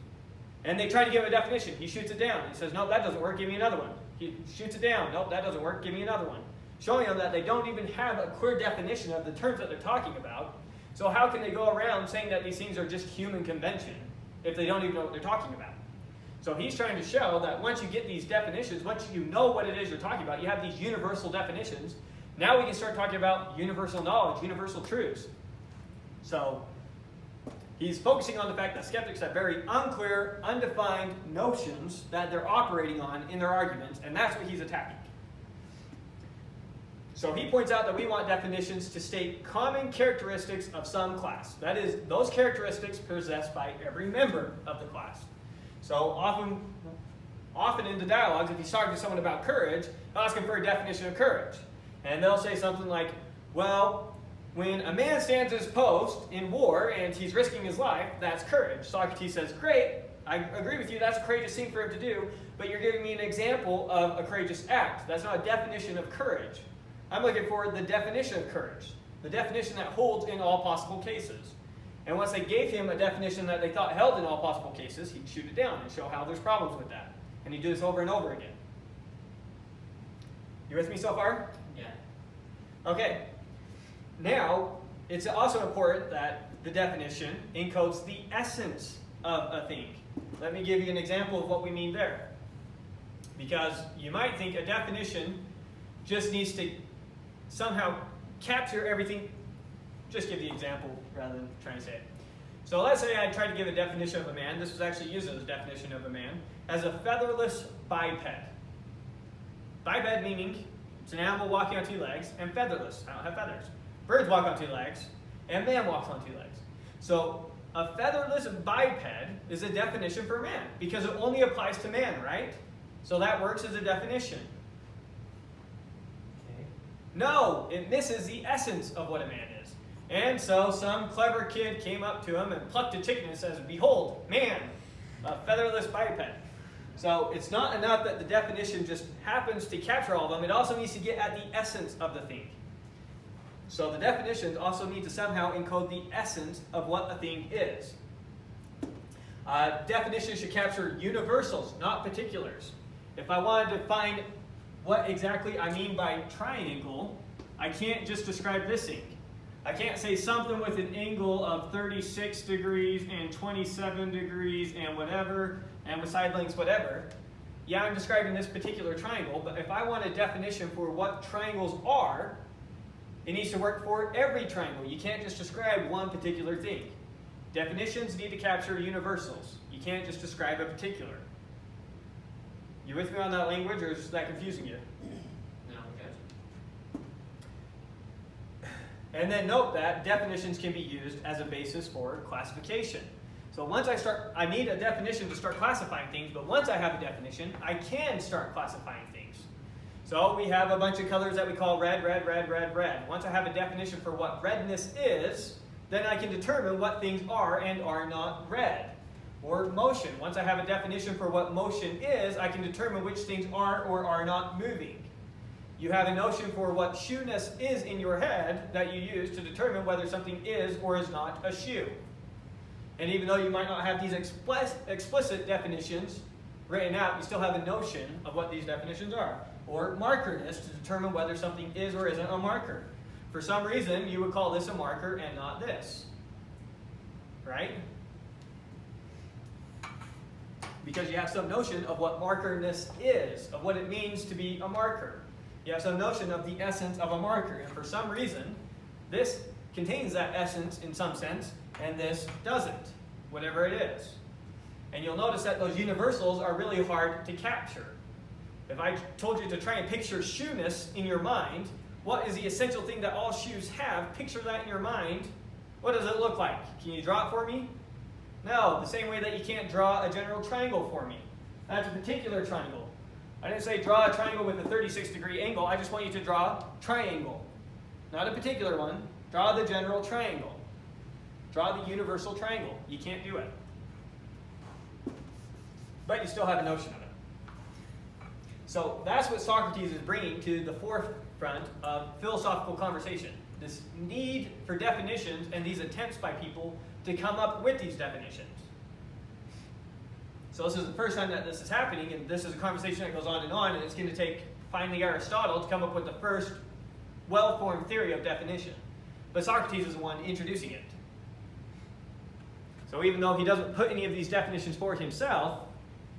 And they try to give a definition. He shoots it down. He says, nope, that doesn't work. Give me another one. He shoots it down. Nope, that doesn't work. Give me another one. Showing them that they don't even have a clear definition of the terms that they're talking about. So how can they go around saying that these things are just human convention if they don't even know what they're talking about? So he's trying to show that once you get these definitions, once you know what it is you're talking about, you have these universal definitions. Now we can start talking about universal knowledge, universal truths. So he's focusing on the fact that skeptics have very unclear, undefined notions that they're operating on in their arguments, and that's what he's attacking. So he points out that we want definitions to state common characteristics of some class. That is, those characteristics possessed by every member of the class. So often in the dialogues, if he's talking to someone about courage, he'll ask him for a definition of courage. And they'll say something like, well, when a man stands his post in war and he's risking his life, that's courage. Socrates says, great, I agree with you, that's a courageous thing for him to do, but you're giving me an example of a courageous act. That's not a definition of courage. I'm looking for the definition of courage, the definition that holds in all possible cases. And once they gave him a definition that they thought held in all possible cases, he'd shoot it down and show how there's problems with that. And he'd do this over and over again. You with me so far? Yeah. Okay. Now, it's also important that the definition encodes the essence of a thing. Let me give you an example of what we mean there. Because you might think a definition just needs to somehow capture everything. Just give the example rather than trying to say it. So let's say I tried to give a definition of a man. This was actually used as a definition of a man as a featherless biped. Biped meaning it's an animal walking on two legs, and featherless. I don't have feathers. Birds walk on two legs, and man walks on two legs. So a featherless biped is a definition for man because it only applies to man, right? So that works as a definition. No, it misses the essence of what a man is. And so some clever kid came up to him and plucked a chicken and says, behold, man, a featherless biped. So it's not enough that the definition just happens to capture all of them. It also needs to get at the essence of the thing. So the definitions also need to somehow encode the essence of what a thing is. Definitions should capture universals, not particulars. If I wanted to find what exactly I mean by triangle, I can't just describe this thing. I can't say something with an angle of 36 degrees and 27 degrees and whatever, and with side lengths whatever. Yeah, I'm describing this particular triangle, but if I want a definition for what triangles are, it needs to work for every triangle. You can't just describe one particular thing. Definitions need to capture universals. You can't just describe a particular. You with me on that language, or is that confusing you? No, okay. And then note that definitions can be used as a basis for classification. So once I need a definition to start classifying things, but once I have a definition, I can start classifying things. So we have a bunch of colors that we call red, red, red, red, red. Once I have a definition for what redness is, then I can determine what things are and are not red. Or motion. Once I have a definition for what motion is, I can determine which things are or are not moving. You have a notion for what shoeness is in your head that you use to determine whether something is or is not a shoe. And even though you might not have these explicit definitions written out, you still have a notion of what these definitions are. Or markerness to determine whether something is or isn't a marker. For some reason, you would call this a marker and not this. Right? Because you have some notion of what markerness is, of what it means to be a marker. You have some notion of the essence of a marker, and for some reason, this contains that essence in some sense, and this doesn't, whatever it is. And you'll notice that those universals are really hard to capture. If I told you to try and picture shoeness in your mind, what is the essential thing that all shoes have? Picture that in your mind. What does it look like? Can you draw it for me? No, the same way that you can't draw a general triangle for me. That's a particular triangle. I didn't say draw a triangle with a 36-degree angle. I just want you to draw triangle. Not a particular one. Draw the general triangle. Draw the universal triangle. You can't do it. But you still have a notion of it. So that's what Socrates is bringing to the forefront of philosophical conversation. This need for definitions and these attempts by people to come up with these definitions. So this is the first time that this is happening, and this is a conversation that goes on, and it's going to take finally Aristotle to come up with the first well-formed theory of definition. But Socrates is the one introducing it. So even though he doesn't put any of these definitions forward himself,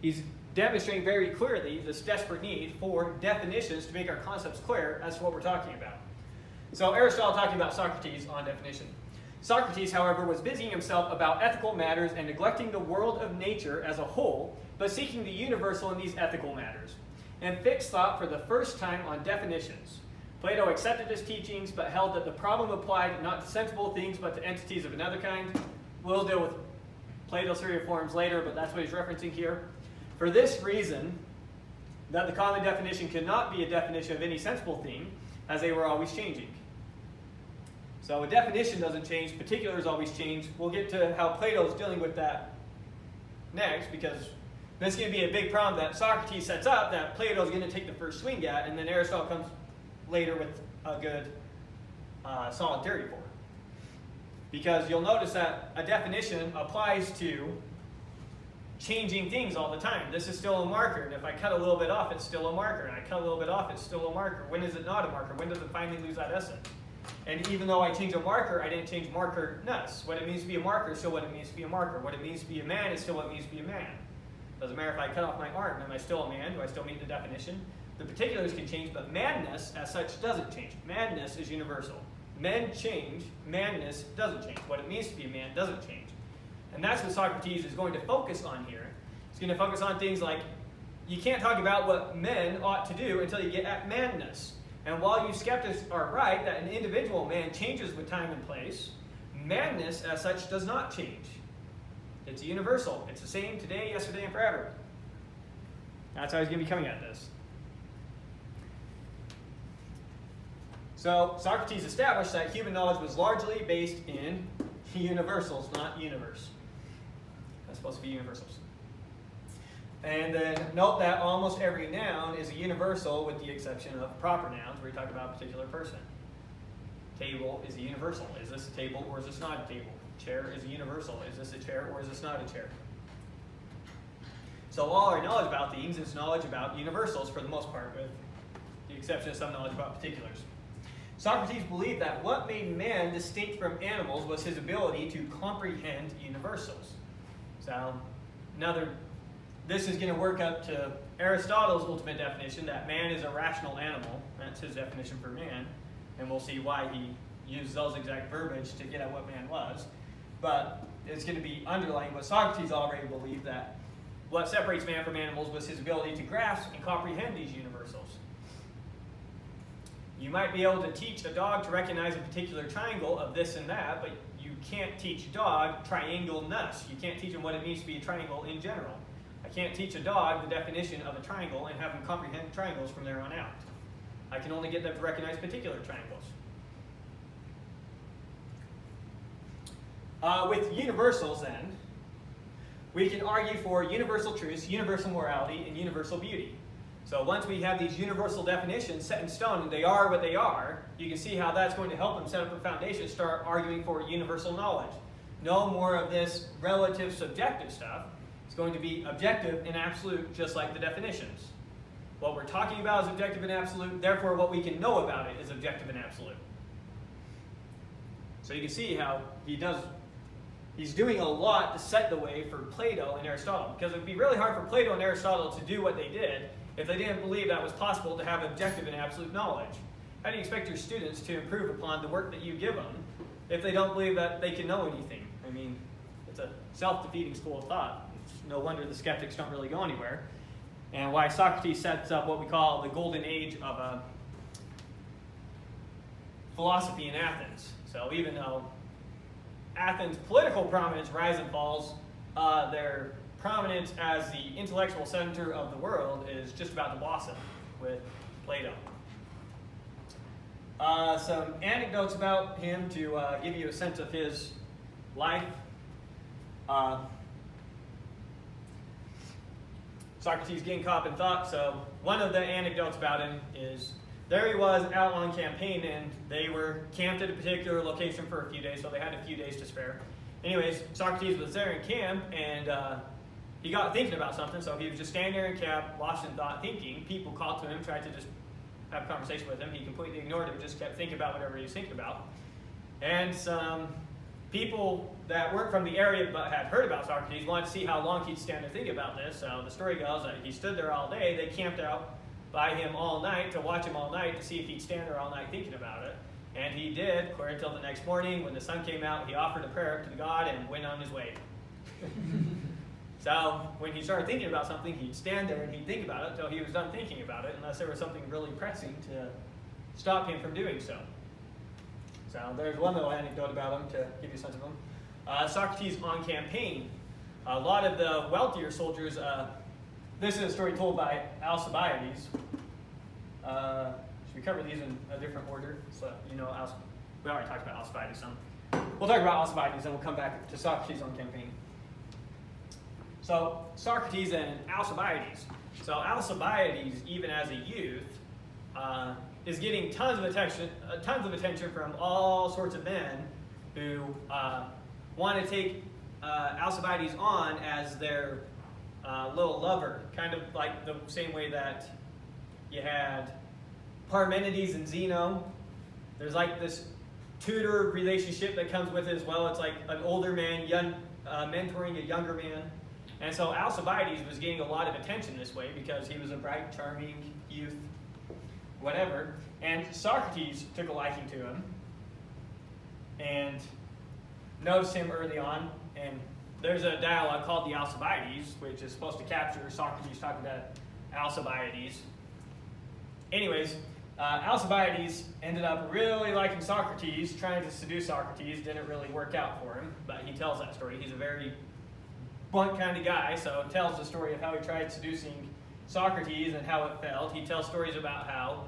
he's demonstrating very clearly this desperate need for definitions to make our concepts clear as to what we're talking about. So Aristotle talking about Socrates on definition. Socrates, however, was busying himself about ethical matters and neglecting the world of nature as a whole, but seeking the universal in these ethical matters, and fixed thought for the first time on definitions. Plato accepted his teachings, but held that the problem applied not to sensible things, but to entities of another kind. We'll deal with Plato's theory of forms later, but that's what he's referencing here. For this reason, that the common definition cannot be a definition of any sensible thing, as they were always changing. So a definition doesn't change, particulars always change. We'll get to how Plato is dealing with that next, because that's going to be a big problem that Socrates sets up that Plato is going to take the first swing at, and then Aristotle comes later with a good solid theory for it. Because you'll notice that a definition applies to changing things all the time. This is still a marker, and if I cut a little bit off, it's still a marker, and I cut a little bit off, it's still a marker. When is it not a marker? When does it finally lose that essence? And even though I change a marker, I didn't change marker-ness. What it means to be a marker is still what it means to be a marker. What it means to be a man is still what it means to be a man. Doesn't matter if I cut off my arm, am I still a man? Do I still meet the definition? The particulars can change, but manness as such doesn't change. Manness is universal. Men change, manness doesn't change. What it means to be a man doesn't change. And that's what Socrates is going to focus on here. He's going to focus on things like, you can't talk about what men ought to do until you get at manness. And while you skeptics are right that an individual man changes with time and place, manness as such does not change. It's universal. It's the same today, yesterday, and forever. That's how he's going to be coming at this. So Socrates established that human knowledge was largely based in universals, not universe. That's supposed to be universals. And then note that almost every noun is a universal with the exception of proper nouns where you talk about a particular person. Table is a universal. Is this a table or is this not a table? Chair is a universal. Is this a chair or is this not a chair? So all our knowledge about things is knowledge about universals for the most part, with the exception of some knowledge about particulars. Socrates believed that what made man distinct from animals was his ability to comprehend universals. So this is going to work up to Aristotle's ultimate definition that man is a rational animal. That's his definition for man. And we'll see why he used those exact verbiage to get at what man was. But it's going to be underlying what Socrates already believed, that what separates man from animals was his ability to grasp and comprehend these universals. You might be able to teach a dog to recognize a particular triangle of this and that, but you can't teach a dog triangle-ness. You can't teach him what it means to be a triangle in general. I can't teach a dog the definition of a triangle and have him comprehend triangles from there on out. I can only get them to recognize particular triangles. With universals, then, we can argue for universal truths, universal morality, and universal beauty. So once we have these universal definitions set in stone, and they are what they are, you can see how that's going to help them set up a foundation, start arguing for universal knowledge. No more of this relative subjective stuff. It's going to be objective and absolute, just like the definitions. What we're talking about is objective and absolute, therefore what we can know about it is objective and absolute. So you can see how he's doing a lot to set the way for Plato and Aristotle, because it would be really hard for Plato and Aristotle to do what they did if they didn't believe that was possible to have objective and absolute knowledge. How do you expect your students to improve upon the work that you give them if they don't believe that they can know anything? I mean, it's a self-defeating school of thought. It's no wonder the skeptics don't really go anywhere. And why Socrates sets up what we call the golden age of philosophy in Athens. So even though Athens' political prominence rise and falls, their prominence as the intellectual center of the world is just about to blossom with Plato. Some anecdotes about him to give you a sense of his life. Socrates getting caught up in thought. So one of the anecdotes about him is there he was out on campaign, and they were camped at a particular location for a few days, so they had a few days to spare. Anyways, Socrates was there in camp, and he got thinking about something, so he was just standing there in camp, lost in thought, thinking. People called to him, tried to just have a conversation with him. He completely ignored it, just kept thinking about whatever he was thinking about. And some people that weren't from the area but had heard about Socrates wanted to see how long he'd stand there thinking about this. So the story goes that he stood there all day. They camped out by him all night to watch him all night to see if he'd stand there all night thinking about it. And he did, until the next morning when the sun came out. He offered a prayer to God and went on his way. So when he started thinking about something, he'd stand there and he'd think about it until he was done thinking about it, unless there was something really pressing to stop him from doing so. So there's one little anecdote about him to give you a sense of him. Socrates on campaign. A lot of the wealthier soldiers, this is a story told by Alcibiades. Should we cover these in a different order? So we already talked about Alcibiades some. We'll talk about Alcibiades and we'll come back to Socrates on campaign. So Socrates and Alcibiades. So Alcibiades, even as a youth, is getting tons of attention from all sorts of men who want to take Alcibiades on as their little lover, kind of like the same way that you had Parmenides and Zeno. There's like this tutor relationship that comes with it as well. It's like an older man mentoring a younger man. And so Alcibiades was getting a lot of attention this way because he was a bright, charming youth, whatever. And Socrates took a liking to him and noticed him early on. And there's a dialogue called the Alcibiades, which is supposed to capture Socrates talking to Alcibiades. Anyways, Alcibiades ended up really liking Socrates, trying to seduce Socrates. Didn't really work out for him, but he tells that story. He's a very blunt kind of guy, so he tells the story of how he tried seducing Socrates and how it failed. He tells stories about how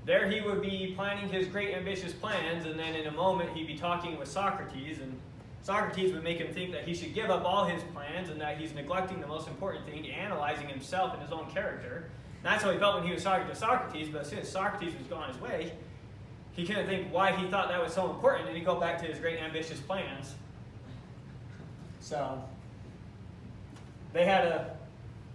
there he would be planning his great ambitious plans, and then in a moment he'd be talking with Socrates, and Socrates would make him think that he should give up all his plans and that he's neglecting the most important thing, analyzing himself and his own character. And that's how he felt when he was talking to Socrates, but as soon as Socrates was going his way, he couldn't think why he thought that was so important, and he'd go back to his great ambitious plans. So they had a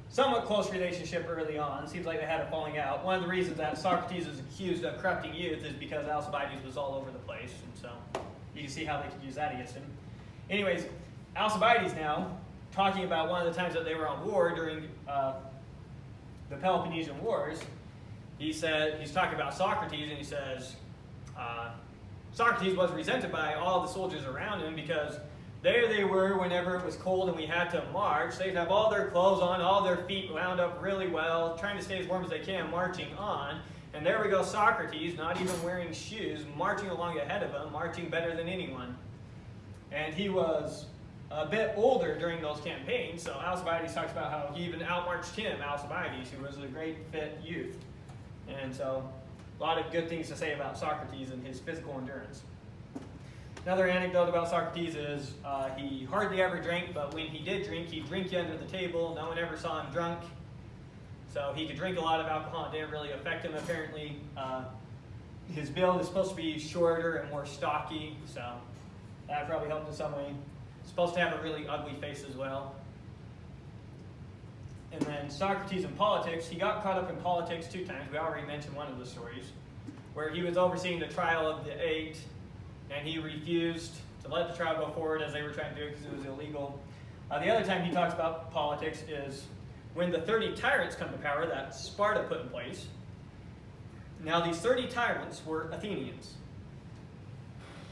somewhat close relationship early on. Seems like they had a falling out. One of the reasons that Socrates is accused of corrupting youth is because Alcibiades was all over the place, and so you can see how they could use that against him. Anyways, Alcibiades now, talking about one of the times that they were on war during the Peloponnesian Wars, he's talking about Socrates, and he says, Socrates was resented by all the soldiers around him because there they were whenever it was cold and we had to march. They'd have all their clothes on, all their feet wound up really well, trying to stay as warm as they can, marching on. And there we go, Socrates, not even wearing shoes, marching along ahead of them, marching better than anyone. And he was a bit older during those campaigns, so Alcibiades talks about how he even outmarched him, Alcibiades, who was a great fit youth. And so a lot of good things to say about Socrates and his physical endurance. Another anecdote about Socrates is he hardly ever drank, but when he did drink, he'd drink you under the table. No one ever saw him drunk. So he could drink a lot of alcohol. It didn't really affect him, apparently. His build is supposed to be shorter and more stocky, so that probably helped in some way. He's supposed to have a really ugly face as well. And then Socrates in politics, he got caught up in politics 2 times. We already mentioned one of the stories, where he was overseeing the trial of the 8, and he refused to let the trial go forward as they were trying to do it because it was illegal. The other time he talks about politics is when the 30 tyrants come to power that Sparta put in place. Now these 30 tyrants were Athenians.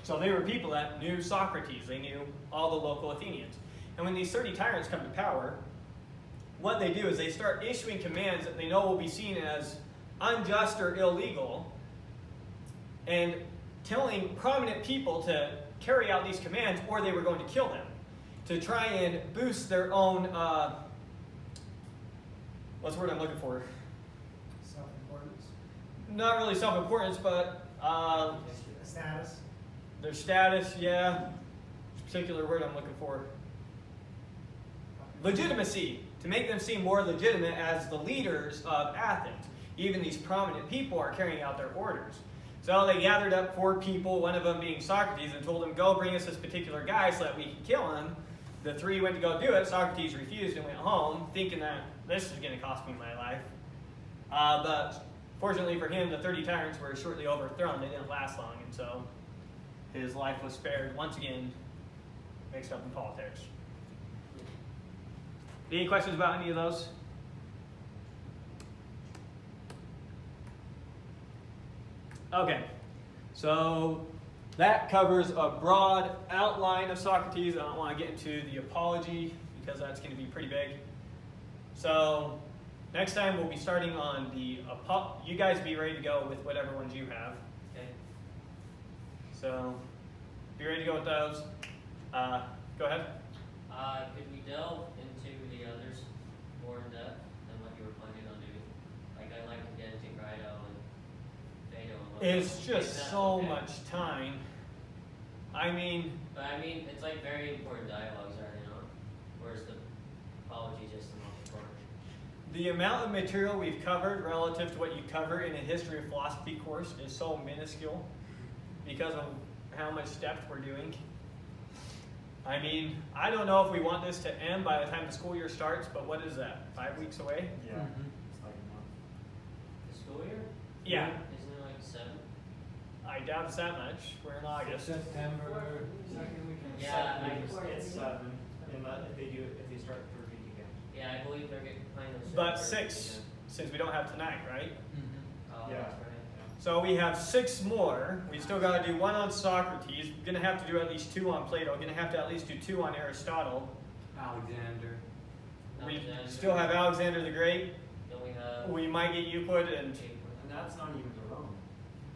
So they were people that knew Socrates. They knew all the local Athenians. And when these 30 tyrants come to power, what they do is they start issuing commands that they know will be seen as unjust or illegal, and telling prominent people to carry out these commands or they were going to kill them, to try and boost their own, what's the word I'm looking for? Self-importance? Not really self-importance, but Status? Their status, yeah. Particular word I'm looking for. legitimacy, to make them seem more legitimate as the leaders of Athens. Even these prominent people are carrying out their orders. So they gathered up 4 people, one of them being Socrates, and told him, go bring us this particular guy so that we can kill him. The 3 went to go do it. Socrates refused and went home, thinking that this is going to cost me my life. But fortunately for him, the 30 tyrants were shortly overthrown. They didn't last long, and so his life was spared once again, mixed up in politics. Any questions about any of those? Okay, so that covers a broad outline of Socrates. I don't want to get into the apology because that's going to be pretty big. So next time we'll be starting on the you guys be ready to go with whatever ones you have. Okay. So be ready to go with those. Go ahead. Could we delve into the others more in depth than what you were planning on doing? Like, I'd like to get into Grido and Phaedo and what. It's Is just that so okay? much time. I mean, But I mean, it's like very important dialogues, are they not? Whereas the apology just the most important. the amount of material we've covered relative to what you cover in a history of philosophy course is so minuscule because of how much depth we're doing. I mean, I don't know if we want this to end by the time the school year starts, but what is that, 5 weeks away? Yeah. Mhm. It's like a month. The school year? Yeah, Isn't it like 7? I doubt it's that much. We're in August. September, second weekend. Yeah, It's 7. If they start the 3rd week again. Yeah, I believe they're getting playing those. But 6, since we don't have tonight, right? Mhm. Oh, Yeah. that's right. So we have 6 more. We still got to do 1 on Socrates. We're going to have to do at least 2 on Plato. We're going to have to at least do 2 on Aristotle. Alexander. We Alexander. still have Alexander the Great. Then we have. We might get Euclid, and And that's not even to Rome.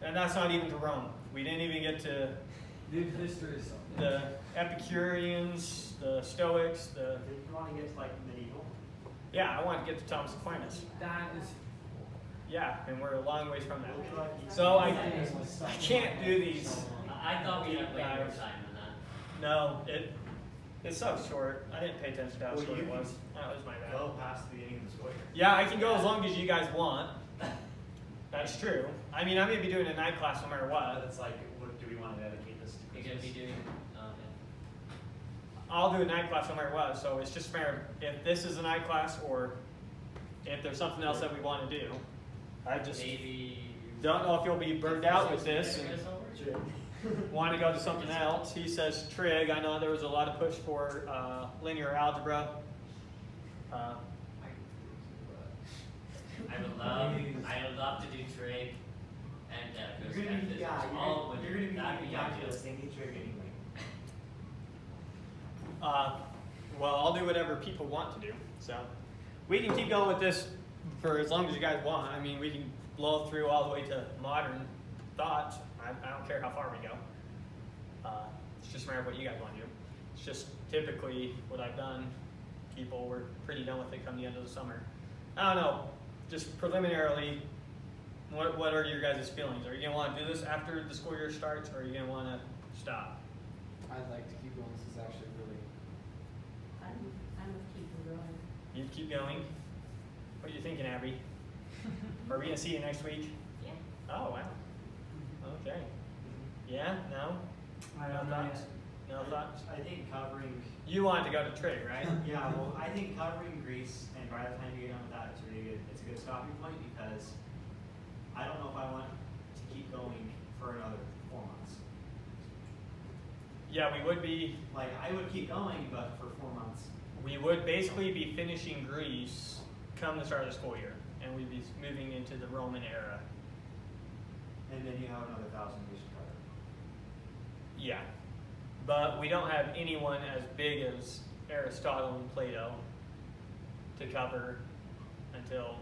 that's not even to Rome. We didn't even get to Dude, history is something. the Epicureans, the Stoics, the... If you want to get to like medieval, Yeah, I want to get to Thomas Aquinas. That is. Yeah, and we're a long ways from that. we'll be like. So I can't do these. I thought we had way more Dives. time than that. No, it's so short. I didn't pay attention to how Well, short you it can was. That was my bad. Go past the beginning of the school year. Yeah, I can go as long as you guys want. That's true. I mean, I'm going to be doing a night class no matter But what. it's like, what do we want to dedicate this to? You're going to be Christmas? doing. I'll do a night class no matter what, so it's just a matter of if this is a night class or if there's something else that we want to do. I just Maybe. don't know if you'll be burned out with this and Sure. want to go to something else. He says trig. I know there was a lot of push for linear algebra. I would love to do trig and calculus You're gonna and be, physics. yeah, all you're gonna be that'd doing be calculus, they need trig anyway. Well, I'll do whatever people want to do. So we can keep going with this for as long as you guys want. I mean, we can blow through all the way to modern thoughts. I don't care how far we go. It's just a matter of what you guys want to do. It's just typically what I've done. People were pretty done with it come the end of the summer. I don't know. Just preliminarily, what are your guys' feelings? Are you going to want to do this after the school year starts, or are you going to want to stop? I'd like to keep going. This is actually really. I'm with keeping going. You keep going. What are you thinking, Abby? Are we going to see you next week? Yeah. Oh, wow. Okay. Yeah? No? I No don't know thoughts? yet. No thoughts? I think covering, You wanted to go to trig, right? yeah, well, I think covering Greece, and by the time you get done with that, it's really good. It's a good stopping point because I don't know if I want to keep going for another 4 months. Yeah, we would be. Like, I would keep going, but for 4 months. We would basically be finishing Greece come the start of the school year, and we'd be moving into the Roman era. And then you have another 1,000 years to cover. Yeah. But we don't have anyone as big as Aristotle and Plato to cover until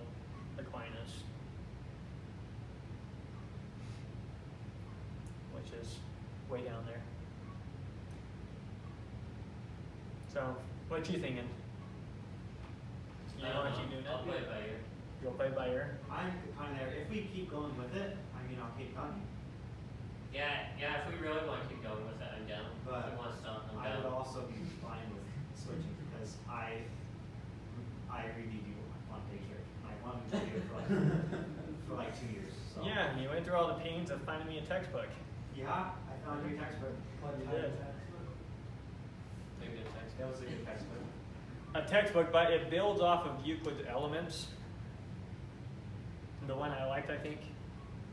Aquinas, which is way down there. So, what you thinking? You want to keep doing I'll it? play it by ear. You'll play by ear? I'm kind of there. If we keep going with it, I mean, I'll keep coming. Yeah, if we really want to keep going with it, I'm down. But if we want to stop, I'm I would down. also be fine with switching because I Yeah, you went through all the pains of finding me a textbook. Yeah, I found your textbook. You did. A good text. That was a good textbook. A textbook, but it builds off of Euclid's Elements. The one I liked, I think.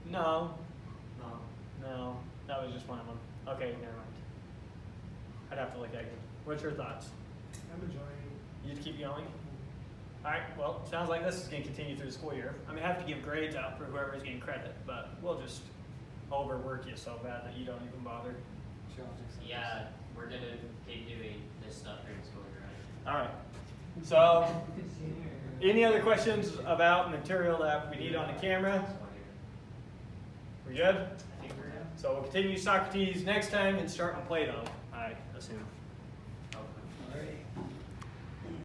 No, No. that was just one of them. Okay, never mind. I'd have to look at it. What's your thoughts? I'm enjoying it. You keep going? Alright, well, sounds like this is going to continue through the school year. I'm going to have to give grades out for whoever's getting credit, but we'll just overwork you so bad that you don't even bother. Challenging subjects. Yeah, we're gonna keep doing this stuff during school year, right? Alright, so any other questions about material that we need on the camera? We good? I think we're good. So we'll continue Socrates next time and start on Plato, I assume.